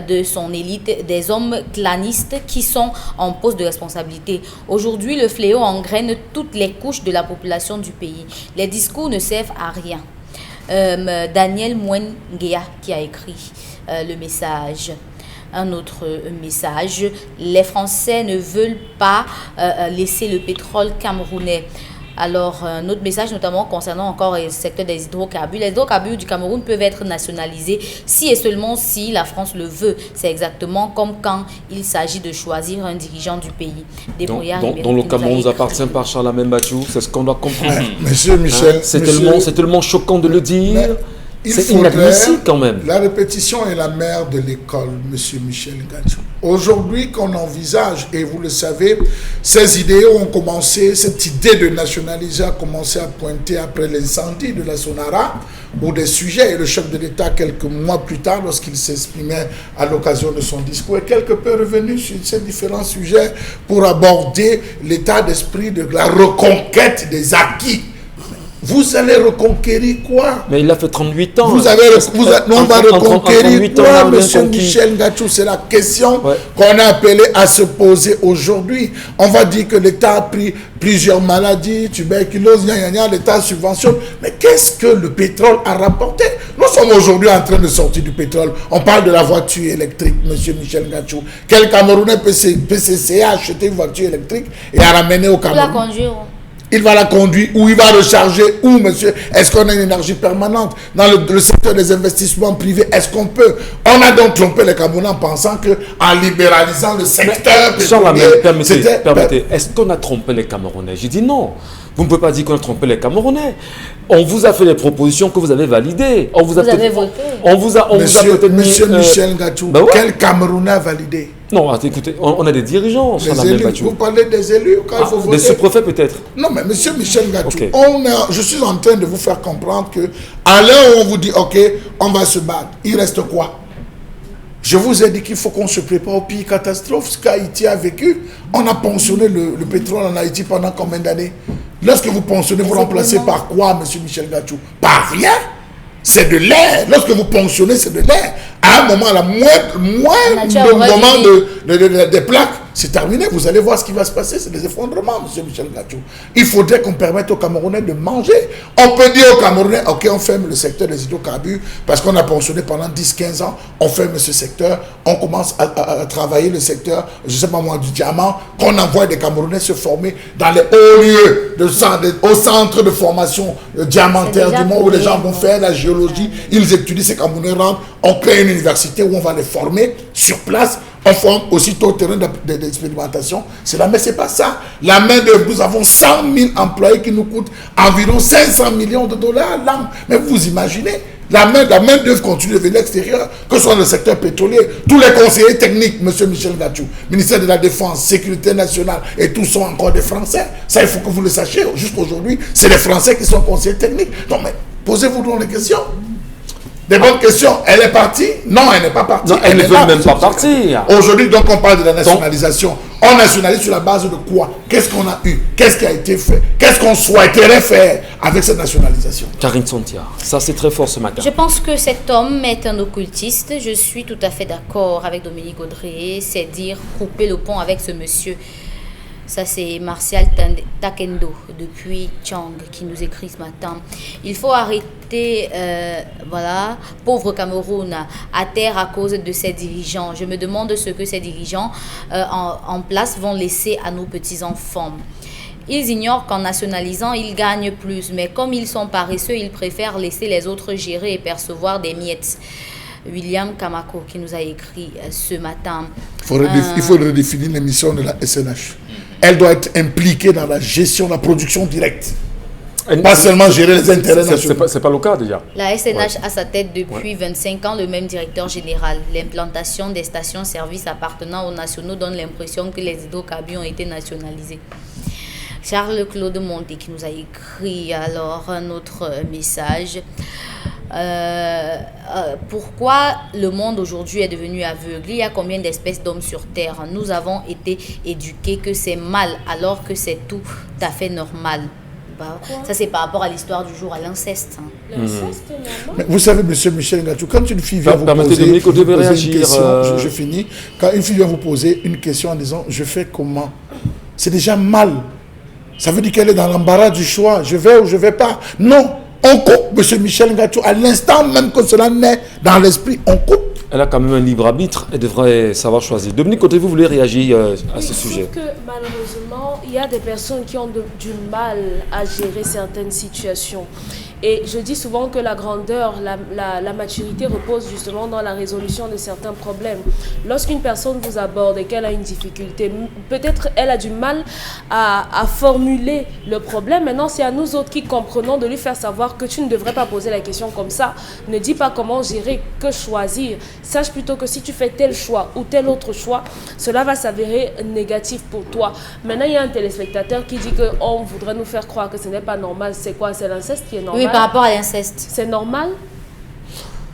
de son élite, des hommes clanistes qui sont en poste de responsabilité. Aujourd'hui, le fléau engraine toutes les couches de la population du pays. Les discours ne servent à rien. Daniel Mwenguea qui a écrit le message. Un autre message, les Français ne veulent pas laisser le pétrole camerounais. Alors, un autre message, notamment concernant encore le secteur des hydrocarbures. Les hydrocarbures du Cameroun peuvent être nationalisés si et seulement si la France le veut. C'est exactement comme quand il s'agit de choisir un dirigeant du pays. Dont le Cameroun nous appartient par Charlemagne Bachou, c'est ce qu'on doit comprendre. Monsieur Michel, c'est tellement choquant de le dire. C'est inadmissible quand même. La répétition est la mère de l'école, monsieur Michel Ngatsou. Aujourd'hui, qu'on envisage, et vous le savez, ces idéaux ont commencé, cette idée de nationaliser a commencé à pointer après l'incendie de la Sonara, pour des sujets, et le chef de l'État, quelques mois plus tard, lorsqu'il s'exprimait à l'occasion de son discours, est quelque peu revenu sur ces différents sujets pour aborder l'état d'esprit de la reconquête des acquis. Vous allez reconquérir quoi? Mais il a fait 38 ans. On va reconquérir quoi, monsieur Michel Ngatsou? C'est la question qu'on a appelée à se poser aujourd'hui. On va dire que l'État a pris plusieurs maladies, tuberculose, l'État subventionne. Mais qu'est-ce que le pétrole a rapporté? Nous sommes aujourd'hui en train de sortir du pétrole. On parle de la voiture électrique, monsieur Michel Ngatsou. Quel Camerounais peut s'essayer à acheter une voiture électrique et à ramener au Cameroun? Il va la conduire, ou il va recharger, où, monsieur? Est-ce qu'on a une énergie permanente? Dans le secteur des investissements privés, est-ce qu'on peut? On a donc trompé les Camerounais en pensant qu'en libéralisant le secteur permettez, est-ce qu'on a trompé les Camerounais? J'ai dit non. Vous ne pouvez pas dire qu'on a trompé les Camerounais. On vous a fait des propositions que vous avez validées. On vous a avez voté. Monsieur Michel Ngatsou, quel Camerounais a validé? Non, écoutez, on a des dirigeants. Des élus. Vous parlez des élus quand il faut voter. Des sous-préfets peut-être. Non, mais monsieur Michel Ngatsou, je suis en train de vous faire comprendre que à l'heure où on vous dit, ok, on va se battre, il reste quoi? Je vous ai dit qu'il faut qu'on se prépare au pire catastrophe, ce qu'Haïti a vécu. On a pensionné le pétrole en Haïti pendant combien d'années? Lorsque vous pensionnez, vous remplacez par quoi, monsieur Michel Ngatsou? Par rien. C'est de l'air. Lorsque vous ponctionnez, c'est de l'air. À un moment, le moment des plaques, c'est terminé. Vous allez voir ce qui va se passer. C'est des effondrements, monsieur Michel Ngatsou. Il faudrait qu'on permette aux Camerounais de manger. On peut dire aux Camerounais, ok, on ferme le secteur des hydrocarbures parce qu'on a pensionné pendant 10-15 ans. On ferme ce secteur. On commence à travailler le secteur, je ne sais pas moi, du diamant. Qu'on envoie des Camerounais se former dans les hauts lieux, au centre de formation diamantaire du monde où les gens vont faire la géologie. Ils étudient, ces Camerounais rentrent. On crée une université où on va les former sur place. On forme aussitôt au terrain d'expérimentation. Mais ce n'est pas ça. La main-d'œuvre, nous avons 100 000 employés qui nous coûtent environ 500 millions de dollars l'an. Mais vous imaginez, la main-d'œuvre continue de venir de l'extérieur, que ce soit le secteur pétrolier. Tous les conseillers techniques, monsieur Michel Ngatsou, ministère de la Défense, Sécurité nationale, et tous sont encore des Français. Ça, il faut que vous le sachiez. Jusqu'aujourd'hui, c'est les Français qui sont conseillers techniques. Non, mais posez-vous donc les questions. Des bonnes questions. Elle est partie? Non, elle n'est pas partie. Non, elle ne veut même pas partir. Aujourd'hui, donc, on parle de la nationalisation. On nationalise sur la base de quoi? Qu'est-ce qu'on a eu? Qu'est-ce qui a été fait? Qu'est-ce qu'on souhaiterait faire avec cette nationalisation? Karine Sontia, ça c'est très fort ce matin. Je pense que cet homme est un occultiste. Je suis tout à fait d'accord avec Dominique Audrey. C'est dire couper le pont avec ce monsieur. Ça, c'est Martial Takendo, depuis Chang, qui nous écrit ce matin. Il faut arrêter, pauvre Cameroun, à terre à cause de ses dirigeants. Je me demande ce que ces dirigeants en place vont laisser à nos petits-enfants. Ils ignorent qu'en nationalisant, ils gagnent plus. Mais comme ils sont paresseux, ils préfèrent laisser les autres gérer et percevoir des miettes. William Kamako qui nous a écrit ce matin. Il faut redéfinir l'émission de la SNH. Elle doit être impliquée dans la gestion de la production directe. Pas seulement gérer les intérêts nationaux. C'est pas le cas déjà. La SNH a sa tête depuis 25 ans, le même directeur général. L'implantation des stations-service appartenant aux nationaux donne l'impression que les hydrocarbures ont été nationalisés. Charles-Claude Monté qui nous a écrit alors un autre message. Pourquoi le monde aujourd'hui est devenu aveugle? Il y a combien d'espèces d'hommes sur Terre? Nous avons été éduqués que c'est mal alors que c'est tout à fait normal. Ça c'est par rapport à l'histoire du jour, à l'inceste. L'inceste est normal. Mais vous savez, monsieur Michel Ngatou, quand une fille vient vous Permettez poser, réagir, une question, je finis. Quand une fille vient vous poser une question en disant « je fais comment ?» c'est déjà mal. Ça veut dire qu'elle est dans l'embarras du choix. Je vais ou je ne vais pas. Non, on coupe, monsieur Michel Ngatou. À l'instant même que cela naît dans l'esprit, on coupe. Elle a quand même un libre arbitre. Elle devrait savoir choisir. Dominique Côté, vous voulez réagir à ce sujet? Que malheureusement, il y a des personnes qui ont du mal à gérer certaines situations. Et je dis souvent que la grandeur, la maturité repose justement dans la résolution de certains problèmes. Lorsqu'une personne vous aborde et qu'elle a une difficulté, peut-être elle a du mal à formuler le problème. Maintenant, c'est à nous autres qui comprenons de lui faire savoir que tu ne devrais pas poser la question comme ça. Ne dis pas comment gérer, que choisir. Sache plutôt que si tu fais tel choix ou tel autre choix, cela va s'avérer négatif pour toi. Maintenant, il y a un téléspectateur qui dit qu'on voudrait nous faire croire que ce n'est pas normal. C'est quoi? C'est l'inceste qui est normal? Oui, par rapport à l'inceste. C'est normal?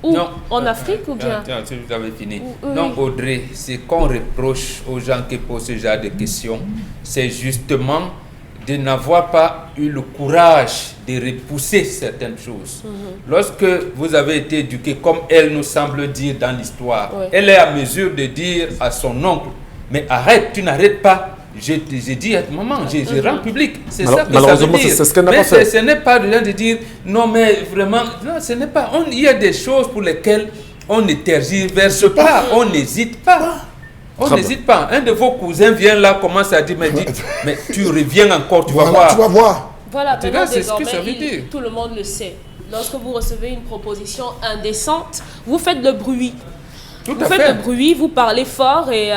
Ou Non. en Afrique ou bien? Tiens, vous avez fini. Oui. Donc Audrey, ce qu'on reproche aux gens qui posent ce genre de questions, c'est justement de n'avoir pas eu le courage de repousser certaines choses. Lorsque vous avez été éduqué, comme elle nous semble dire dans l'histoire, elle est à mesure de dire à son oncle, mais arrête, tu n'arrêtes pas. J'ai dit à maman, je rends public. C'est ça que ça veut dire. C'est ce qu'elle n'a pas fait. Ce n'est pas de dire, non mais vraiment, non, ce n'est pas. Il y a des choses pour lesquelles on ne tergiverse pas, on n'hésite pas. On n'hésite pas. Un de vos cousins vient là, commence à dire, mais tu reviens encore, tu vas voir. Tu vas voir. Voilà, maintenant, C'est ce que ça désormais, veut dire. tout le monde le sait. Lorsque vous recevez une proposition indécente, vous faites le bruit. Tout Vous à faites fait. le bruit, vous parlez fort et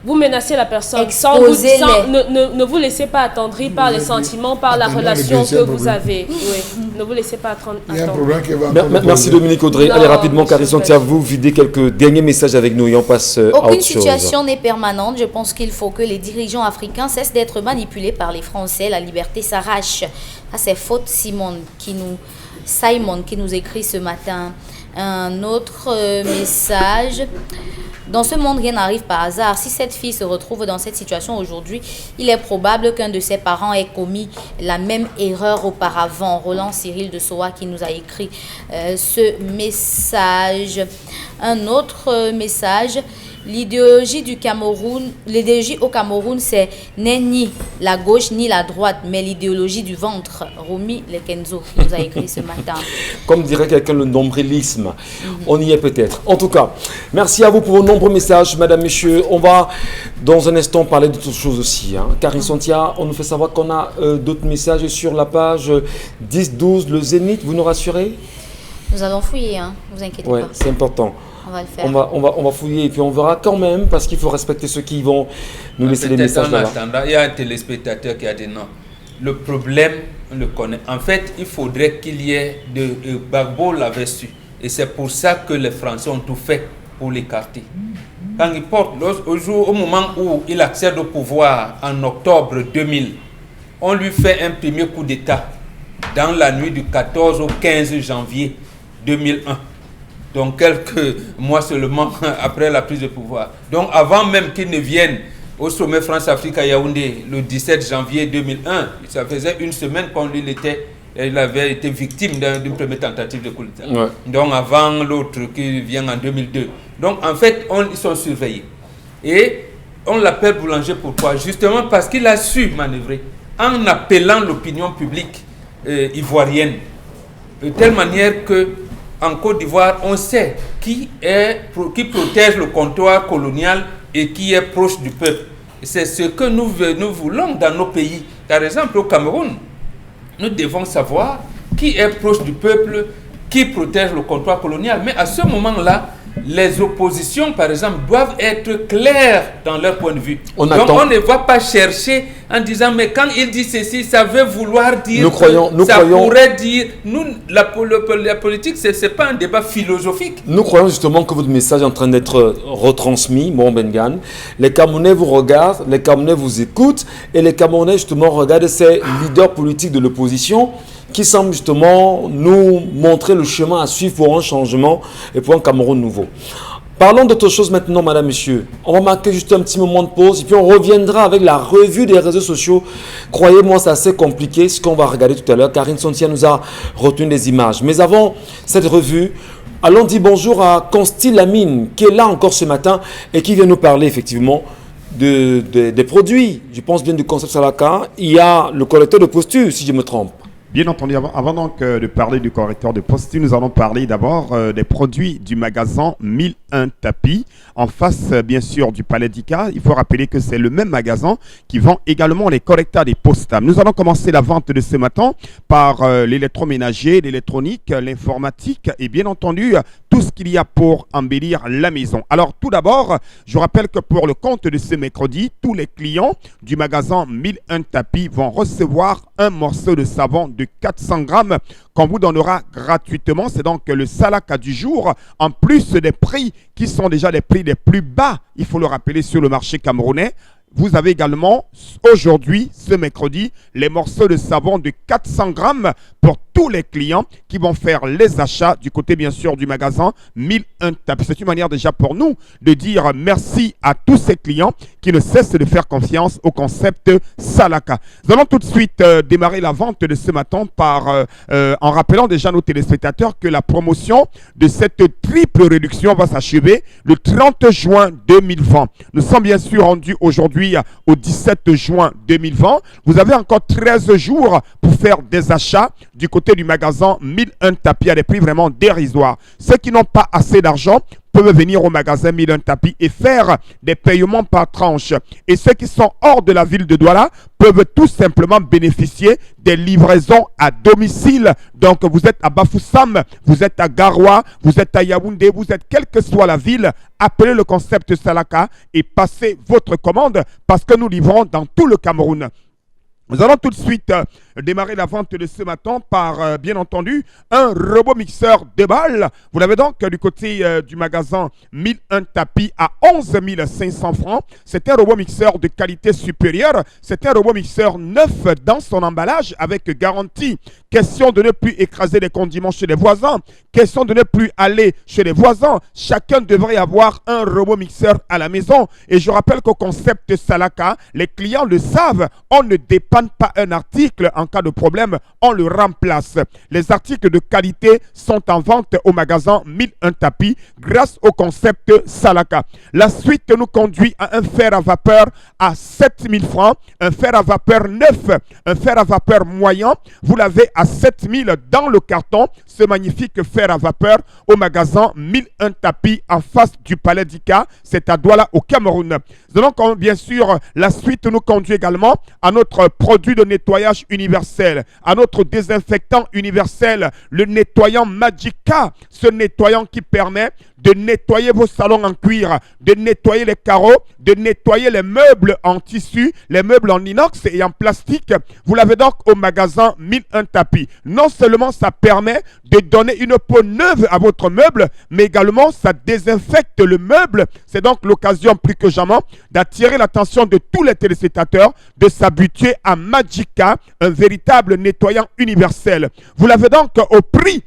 vous menacez la personne. Exposez-les. Ne vous laissez pas attendrir par les sentiments, par la Attendons le relation que deuxième vous problème. avez. Oui. Ne vous laissez pas attendre. Il y a un problème qui va encore Merci poser. Dominique Audrey. Non, Allez rapidement, monsieur Carrie Santia, vous videz quelques derniers messages avec nous et on passe à Aucune autre chose. situation n'est permanente. Je pense qu'il faut que les dirigeants africains cessent d'être manipulés par les Français. La liberté s'arrache. Ça, c'est faute Simon qui nous écrit ce matin. Un autre message. Dans ce monde, rien n'arrive par hasard. Si cette fille se retrouve dans cette situation aujourd'hui, il est probable qu'un de ses parents ait commis la même erreur auparavant. Roland Cyril de Soa qui nous a écrit ce message. Un autre message. L'idéologie au Cameroun, c'est n'est ni la gauche ni la droite, mais l'idéologie du ventre. Romy Lekenzo qui nous a écrit ce matin. Comme dirait quelqu'un, le nombrilisme. On y est peut-être. En tout cas, merci à vous pour vos nombreux messages, madame, messieurs. On va dans un instant parler d'autres choses aussi. Carrie Santia, on nous fait savoir qu'on a d'autres messages sur la page 10-12, le Zénith. Vous nous rassurez? Nous allons fouiller, vous inquiétez Oui, pas. c'est important. On va le faire. On va fouiller et puis on verra quand même, parce qu'il faut respecter ceux qui vont nous laisser des messages En là-bas. attendant, il y a un téléspectateur qui a dit non. Le problème, on le connaît. En fait, il faudrait qu'il y ait Gbagbo l'avait su. Et c'est pour ça que les Français ont tout fait pour l'écarter. Quand il porte, au moment où il accède au pouvoir en octobre 2000, on lui fait un premier coup d'État dans la nuit du 14 au 15 janvier 2001. Donc quelques mois seulement après la prise de pouvoir. Donc avant même qu'il ne vienne au sommet France-Afrique à Yaoundé le 17 janvier 2001, ça faisait une semaine il avait été victime d'une première tentative de coup d'État. Ouais. Donc avant l'autre qui vient en 2002. Donc en fait, ils sont surveillés. Et on l'appelle Boulanger pourquoi? Justement parce qu'il a su manœuvrer en appelant l'opinion publique ivoirienne. De telle manière que en Côte d'Ivoire, on sait qui protège le comptoir colonial et qui est proche du peuple. C'est ce que nous voulons dans nos pays. Par exemple, au Cameroun, nous devons savoir qui est proche du peuple, qui protège le comptoir colonial. Mais à ce moment-là, les oppositions, par exemple, doivent être claires dans leur point de vue. Donc on ne va pas chercher en disant, mais quand il dit ceci, ça veut vouloir dire... pourrait dire... La politique, ce n'est pas un débat philosophique. Nous croyons justement que votre message est en train d'être retransmis, Mon Bengan. Les Camerounais vous regardent, les Camerounais vous écoutent, et les Camerounais justement regardent ces leaders politiques de l'opposition qui semble justement nous montrer le chemin à suivre pour un changement et pour un Cameroun nouveau. Parlons d'autre chose maintenant, madame, monsieur. On va marquer juste un petit moment de pause et puis on reviendra avec la revue des réseaux sociaux. Croyez-moi, c'est assez compliqué ce qu'on va regarder tout à l'heure. Karine Sontia nous a retenu des images. Mais avant cette revue, allons dire bonjour à Constille Lamine qui est là encore ce matin et qui vient nous parler effectivement des produits. Je pense bien du concept Salaka. Il y a le collecteur de postures, si je me trompe. Bien entendu, avant donc de parler du correcteur de posture, nous allons parler d'abord des produits du magasin 1001 tapis, en face bien sûr du Palais d'Ika. Il faut rappeler que c'est le même magasin qui vend également les correcteurs des postables. Nous allons commencer la vente de ce matin par l'électroménager, l'électronique, l'informatique et bien entendu tout ce qu'il y a pour embellir la maison. Alors tout d'abord, je rappelle que pour le compte de ce mercredi, tous les clients du magasin 1001 tapis vont recevoir un morceau de savon de 400 grammes qu'on vous donnera gratuitement. C'est donc le Salaka du jour, en plus des prix qui sont déjà les prix les plus bas, il faut le rappeler, sur le marché camerounais. Vous avez également aujourd'hui, ce mercredi, les morceaux de savon de 400 grammes pour tous les clients qui vont faire les achats du côté bien sûr du magasin 1001 tapis. C'est une manière déjà pour nous de dire merci à tous ces clients qui ne cessent de faire confiance au concept Salaka. Nous allons tout de suite démarrer la vente de ce matin en rappelant déjà nos téléspectateurs que la promotion de cette triple réduction va s'achever le 30 juin 2020. Nous sommes bien sûr rendus aujourd'hui au 17 juin 2020. Vous avez encore 13 jours pour faire des achats du côté du magasin 1001 tapis à des prix vraiment dérisoires. Ceux qui n'ont pas assez d'argent peuvent venir au magasin 1001 tapis et faire des paiements par tranche. Et ceux qui sont hors de la ville de Douala peuvent tout simplement bénéficier des livraisons à domicile. Donc vous êtes à Bafoussam, vous êtes à Garoua, vous êtes à Yaoundé, vous êtes quelle que soit la ville, appelez le concept Salaka et passez votre commande parce que nous livrons dans tout le Cameroun. Nous allons tout de suite démarrer la vente de ce matin par, bien entendu, un robot mixeur de balles. Vous l'avez donc du côté du magasin 1001 tapis à 11 500 francs. C'est un robot mixeur de qualité supérieure. C'est un robot mixeur neuf dans son emballage avec garantie. Question de ne plus écraser les condiments chez les voisins. Question de ne plus aller chez les voisins. Chacun devrait avoir un robot mixeur à la maison. Et je rappelle qu'au concept Salaka, les clients le savent, on ne dépense pas un article en cas de problème, on le remplace. Les articles de qualité sont en vente au magasin 1001 tapis grâce au concept Salaka. La suite nous conduit à un fer à vapeur à 7000 francs, un fer à vapeur neuf, un fer à vapeur moyen. Vous l'avez à 7000 dans le carton, ce magnifique fer à vapeur au magasin 1001 tapis en face du Palais d'Ika, c'est à Douala au Cameroun. Nous allons bien sûr, la suite nous conduit également à notre produit de nettoyage universel, à notre désinfectant universel, le nettoyant Magica, ce nettoyant qui permet de nettoyer vos salons en cuir, de nettoyer les carreaux, de nettoyer les meubles en tissu, les meubles en inox et en plastique. Vous l'avez donc au magasin 1001 tapis. Non seulement ça permet de donner une peau neuve à votre meuble, mais également ça désinfecte le meuble. C'est donc l'occasion plus que jamais d'attirer l'attention de tous les téléspectateurs de s'habituer à Magica, un véritable nettoyant universel. Vous l'avez donc au prix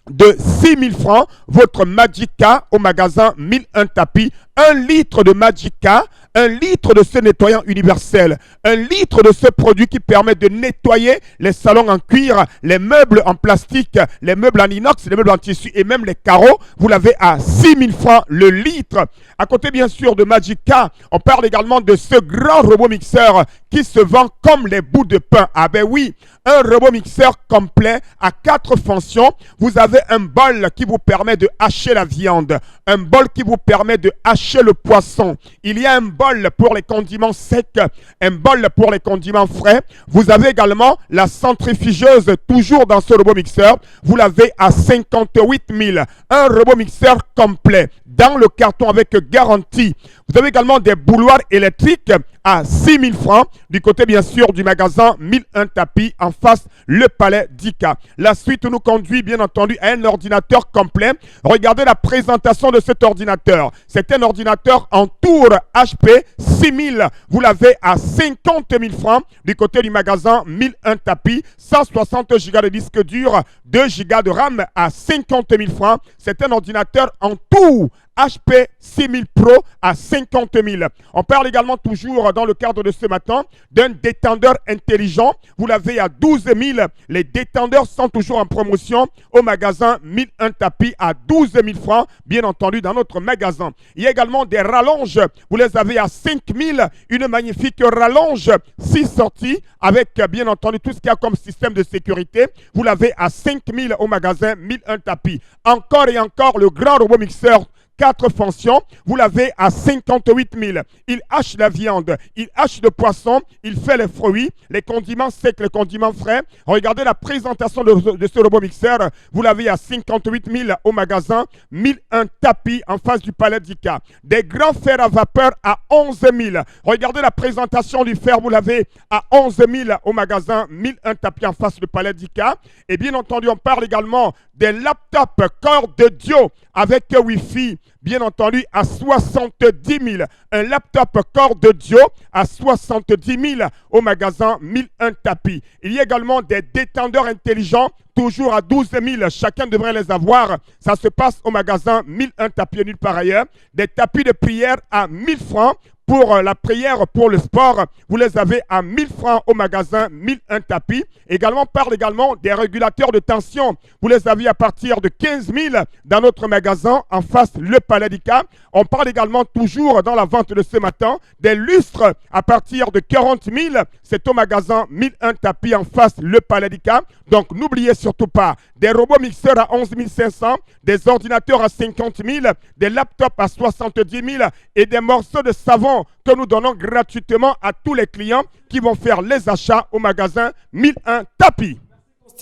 de 6000 francs, votre Magica au magasin 1001 tapis. 1 litre de Magica, 1 litre de ce nettoyant universel, 1 litre de ce produit qui permet de nettoyer les salons en cuir, les meubles en plastique, les meubles en inox, les meubles en tissu et même les carreaux. Vous l'avez à 6000 francs le litre. À côté bien sûr de Magica, on parle également de ce grand robot mixeur qui se vend comme les bouts de pain. Ah ben oui, un robot mixeur complet à 4 fonctions. Vous avez un bol qui vous permet de hacher la viande, un bol qui vous permet de hacher le poisson. Il y a un bol bol pour les condiments secs, un bol pour les condiments frais. Vous avez également la centrifugeuse, toujours dans ce robot mixeur. Vous l'avez à 58 000. Un robot mixeur complet dans le carton avec garantie. Vous avez également des bouilloires électriques à 6 000 francs. Du côté, bien sûr, du magasin 1001 tapis en face, le palais d'Ika. La suite nous conduit, bien entendu, à un ordinateur complet. Regardez la présentation de cet ordinateur. C'est un ordinateur en tour HP 6000. Vous l'avez à 50 000 francs. Du côté du magasin 1001 tapis, 160 Go de disque dur, 2 Go de RAM à 50 000 francs. C'est un ordinateur en tout HP 6000 Pro à 50 000. On parle également toujours dans le cadre de ce matin d'un détendeur intelligent. Vous l'avez à 12 000. Les détendeurs sont toujours en promotion au magasin 1001 tapis à 12 000 francs, bien entendu dans notre magasin. Il y a également des rallonges. Vous les avez à 5 000. Une magnifique rallonge 6 sorties avec bien entendu tout ce qu'il y a comme système de sécurité. Vous l'avez à 5 000 au magasin 1001 tapis. Encore et encore le grand robot mixeur 4 fonctions, vous l'avez à 58 000. Il hache la viande, il hache le poisson, il fait les fruits, les condiments secs, les condiments frais. Regardez la présentation de ce robot mixeur. Vous l'avez à 58 000 au magasin 1001 tapis en face du palais d'Ika. Des grands fers à vapeur à 11 000. Regardez la présentation du fer. Vous l'avez à 11 000 au magasin 1001 tapis en face du palais d'Ika. Et bien entendu, on parle également des laptops corps de Dio avec Wi-Fi, bien entendu, à 70 000. Un laptop corps de Dio à 70 000 au magasin 1001 tapis. Il y a également des détendeurs intelligents, toujours à 12 000. Chacun devrait les avoir. Ça se passe au magasin 1001 tapis nulle part ailleurs. Des tapis de prière à 1000 francs. Pour la prière, pour le sport, vous les avez à 1000 francs au magasin 1001 tapis. Également, parle également des régulateurs de tension. Vous les avez à partir de 15 000 dans notre magasin en face le Palais d'Ika. On parle également toujours dans la vente de ce matin des lustres à partir de 40 000. C'est au magasin 1001 tapis en face le Palais d'Ika. Donc n'oubliez surtout pas des robots mixeurs à 11 500, des ordinateurs à 50 000, des laptops à 70 000 et des morceaux de savon que nous donnons gratuitement à tous les clients qui vont faire les achats au magasin 1001 tapis.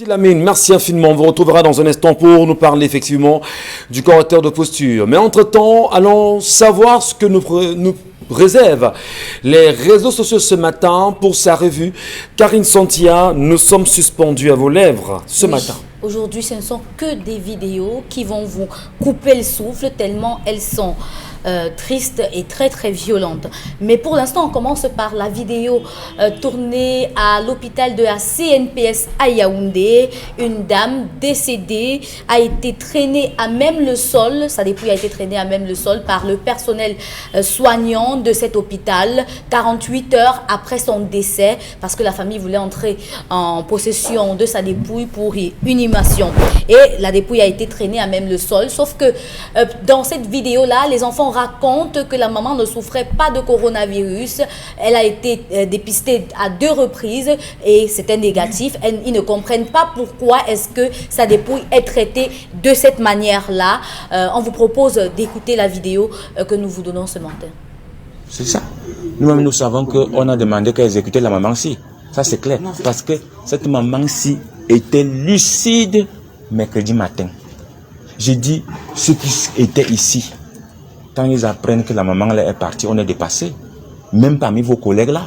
Lamine, merci infiniment. On vous retrouvera dans un instant pour nous parler effectivement du correcteur de posture. Mais entre-temps, allons savoir ce que nous réservent les réseaux sociaux ce matin pour sa revue. Karine Santia, nous sommes suspendus à vos lèvres ce matin. Aujourd'hui, ce ne sont que des vidéos qui vont vous couper le souffle tellement elles sont tristes et très très violentes. Mais pour l'instant, on commence par la vidéo tournée à l'hôpital de la CNPS à Yaoundé. Une dame décédée a été traînée à même le sol, sa dépouille a été traînée à même le sol par le personnel soignant de cet hôpital 48 heures après son décès parce que la famille voulait entrer en possession de sa dépouille pour une inhumation. Et la dépouille a été traînée à même le sol, sauf que dans cette vidéo-là, les enfants racontent que la maman ne souffrait pas de coronavirus. Elle a été dépistée à 2 reprises et c'était négatif. Ils ne comprennent pas pourquoi est-ce que sa dépouille est traitée de cette manière-là. On vous propose d'écouter la vidéo que nous vous donnons ce matin. C'est ça. Nous-mêmes, nous savons qu'on a demandé qu'à exécuter la maman-ci. Ça, c'est clair. Parce que cette maman-ci était lucide mercredi matin. J'ai dit, ceux qui étaient ici, quand ils apprennent que la maman là est partie, on est dépassé. Même parmi vos collègues là.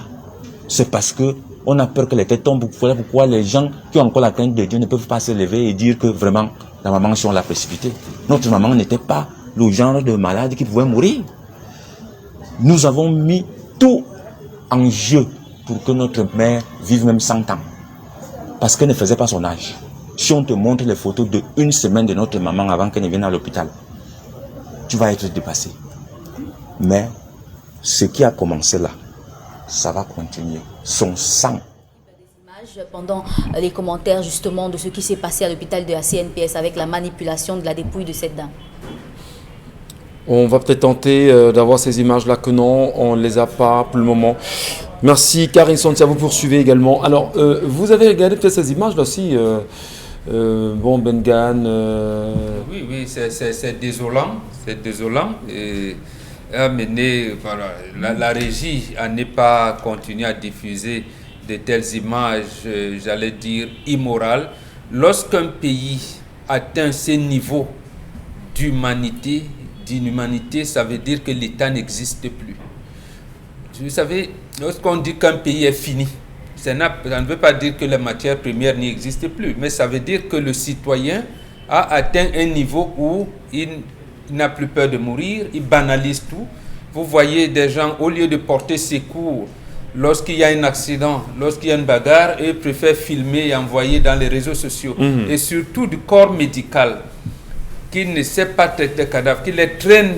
C'est parce que on a peur que les têtes tombent. Voilà pourquoi les gens qui ont encore la crainte de Dieu ne peuvent pas se lever et dire que vraiment la maman, si on l'a précipitée. Notre maman n'était pas le genre de malade qui pouvait mourir. Nous avons mis tout en jeu pour que notre mère vive même 100 ans. Parce qu'elle ne faisait pas son âge. Si on te montre les photos de 1 semaine de notre maman avant qu'elle ne vienne à l'hôpital, tu vas être dépassé. Mais ce qui a commencé là, ça va continuer. Son sang. Pendant les commentaires justement de ce qui s'est passé à l'hôpital de la CNPS avec la manipulation de la dépouille de cette dame. On va peut-être tenter d'avoir ces images-là que non, on ne les a pas pour le moment. Merci Karine Santia, vous poursuivez également. Alors, vous avez regardé peut-être ces images-là aussi bon, Bengan. Oui, c'est désolant. C'est désolant. Et amené, voilà, la régie à ne pas continuer à diffuser de telles images, j'allais dire, immorales. Lorsqu'un pays atteint ces niveaux d'inhumanité, ça veut dire que l'État n'existe plus. Vous savez, lorsqu'on dit qu'un pays est fini, ça ne veut pas dire que les matières premières n'y existent plus, mais ça veut dire que le citoyen a atteint un niveau où il n'a plus peur de mourir, il banalise tout. Vous voyez des gens, au lieu de porter secours, lorsqu'il y a un accident, lorsqu'il y a une bagarre, ils préfèrent filmer et envoyer dans les réseaux sociaux. Et surtout du corps médical qui ne sait pas traiter les cadavres, qui les traîne.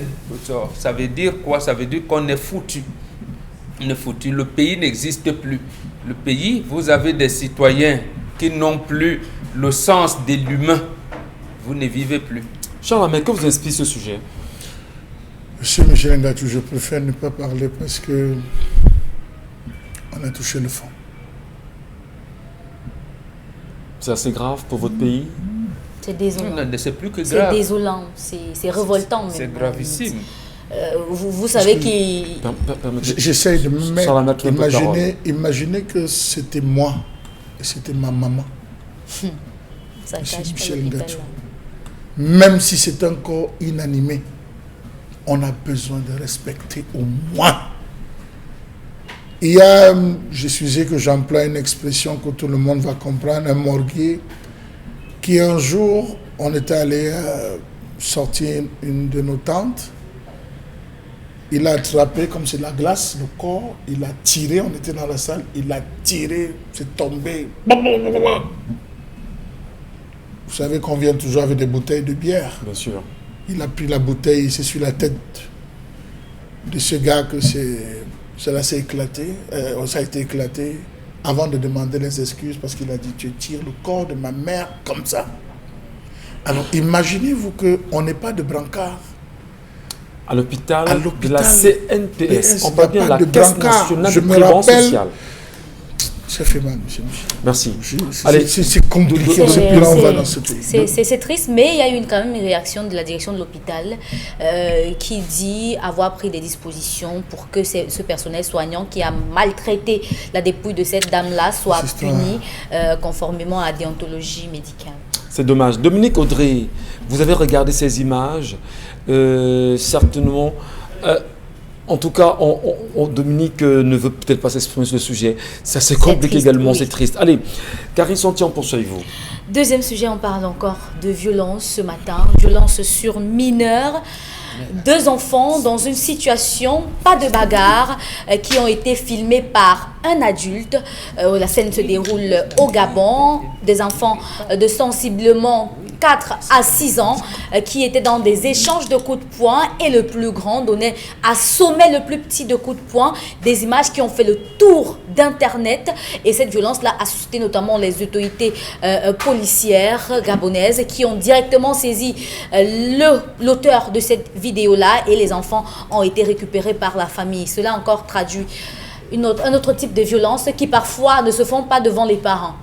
Ça veut dire quoi? Ça veut dire qu'on est foutu. On est foutu. Le pays n'existe plus. Le pays, vous avez des citoyens qui n'ont plus le sens de l'humain. Vous ne vivez plus. Charles, mais que vous inspire ce sujet? Monsieur Michel Ngatou, je préfère ne pas parler parce que on a touché le fond. C'est assez grave pour votre pays? C'est désolant. Non, c'est plus que grave. C'est désolant, c'est révoltant. C'est gravissime. Vous savez qu'il... J'essaye de me mettre, imaginer que c'était moi et c'était ma maman. Ça Monsieur cache Michel pas Ngatou. Même si c'est un corps inanimé, on a besoin de respecter au moins. Il y a, je suis que j'emploie une expression que tout le monde va comprendre, un morguier, qui un jour, on était allé sortir une de nos tentes. Il a attrapé, comme c'est la glace, le corps, il a tiré, on était dans la salle, il a tiré, c'est tombé. Vous savez qu'on vient toujours avec des bouteilles de bière. Bien sûr. Il a pris la bouteille, c'est sur la tête de ce gars que cela s'est éclaté, ça a été éclaté, avant de demander les excuses parce qu'il a dit tu tires le corps de ma mère comme ça. Alors imaginez-vous qu'on n'ait pas de brancard. À l'hôpital de la CNPS, on parle bien de la Caisse nationale de prévention sociale. Ça fait mal, monsieur Michel. Merci. Allez, c'est compliqué. C'est triste, mais il y a eu quand même une réaction de la direction de l'hôpital qui dit avoir pris des dispositions pour que ce personnel soignant qui a maltraité la dépouille de cette dame-là soit puni conformément à la déontologie médicale. C'est dommage. Dominique Audrey, vous avez regardé ces images, certainement... en tout cas, Dominique ne veut peut-être pas s'exprimer sur le sujet. Ça c'est compliqué triste, également, oui. C'est triste. Allez, Karine Santian, poursuivez-vous. Deuxième sujet, on parle encore de violence ce matin. Violence sur mineurs. 2 enfants dans une situation, pas de bagarre, qui ont été filmés par un adulte. La scène se déroule au Gabon. Des enfants de sensiblement 4 à 6 ans qui étaient dans des échanges de coups de poing et le plus grand assommait le plus petit de coups de poing. Des images qui ont fait le tour d'internet et cette violence-là a suscité notamment les autorités policières gabonaises qui ont directement saisi l'auteur de cette vidéo-là et les enfants ont été récupérés par la famille. Cela encore traduit un autre type de violence qui parfois ne se font pas devant les parents.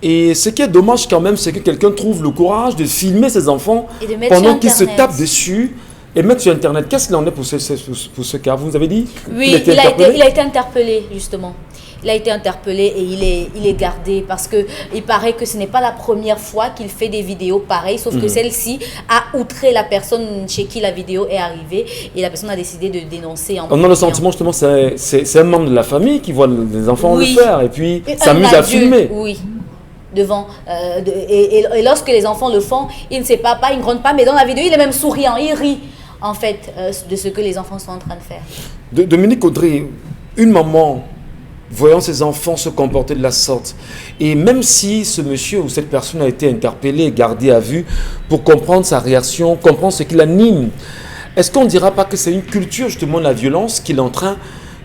Et ce qui est dommage quand même, c'est que quelqu'un trouve le courage de filmer ses enfants pendant qu'ils se tapent dessus et mettre sur Internet. Qu'est-ce qu'il en est pour ce cas? Vous nous avez dit? Oui, il a été interpellé justement. Il a été interpellé et il est gardé parce qu'il paraît que ce n'est pas la première fois qu'il fait des vidéos pareilles, sauf que celle-ci a outré la personne chez qui la vidéo est arrivée et la personne a décidé de dénoncer. On a le sentiment justement c'est un membre de la famille qui voit les enfants le faire et puis s'amuse à filmer. Oui. Devant et lorsque les enfants le font, il ne sait pas, il ne gronde pas, mais dans la vidéo il est même souriant, il rit en fait de ce que les enfants sont en train de faire. Dominique Audrey, une maman voyant ses enfants se comporter de la sorte, et même si ce monsieur ou cette personne a été interpellé, gardé à vue pour comprendre sa réaction, comprendre ce qui l'anime, est-ce qu'on ne dira pas que c'est une culture justement de la violence qu'il est en train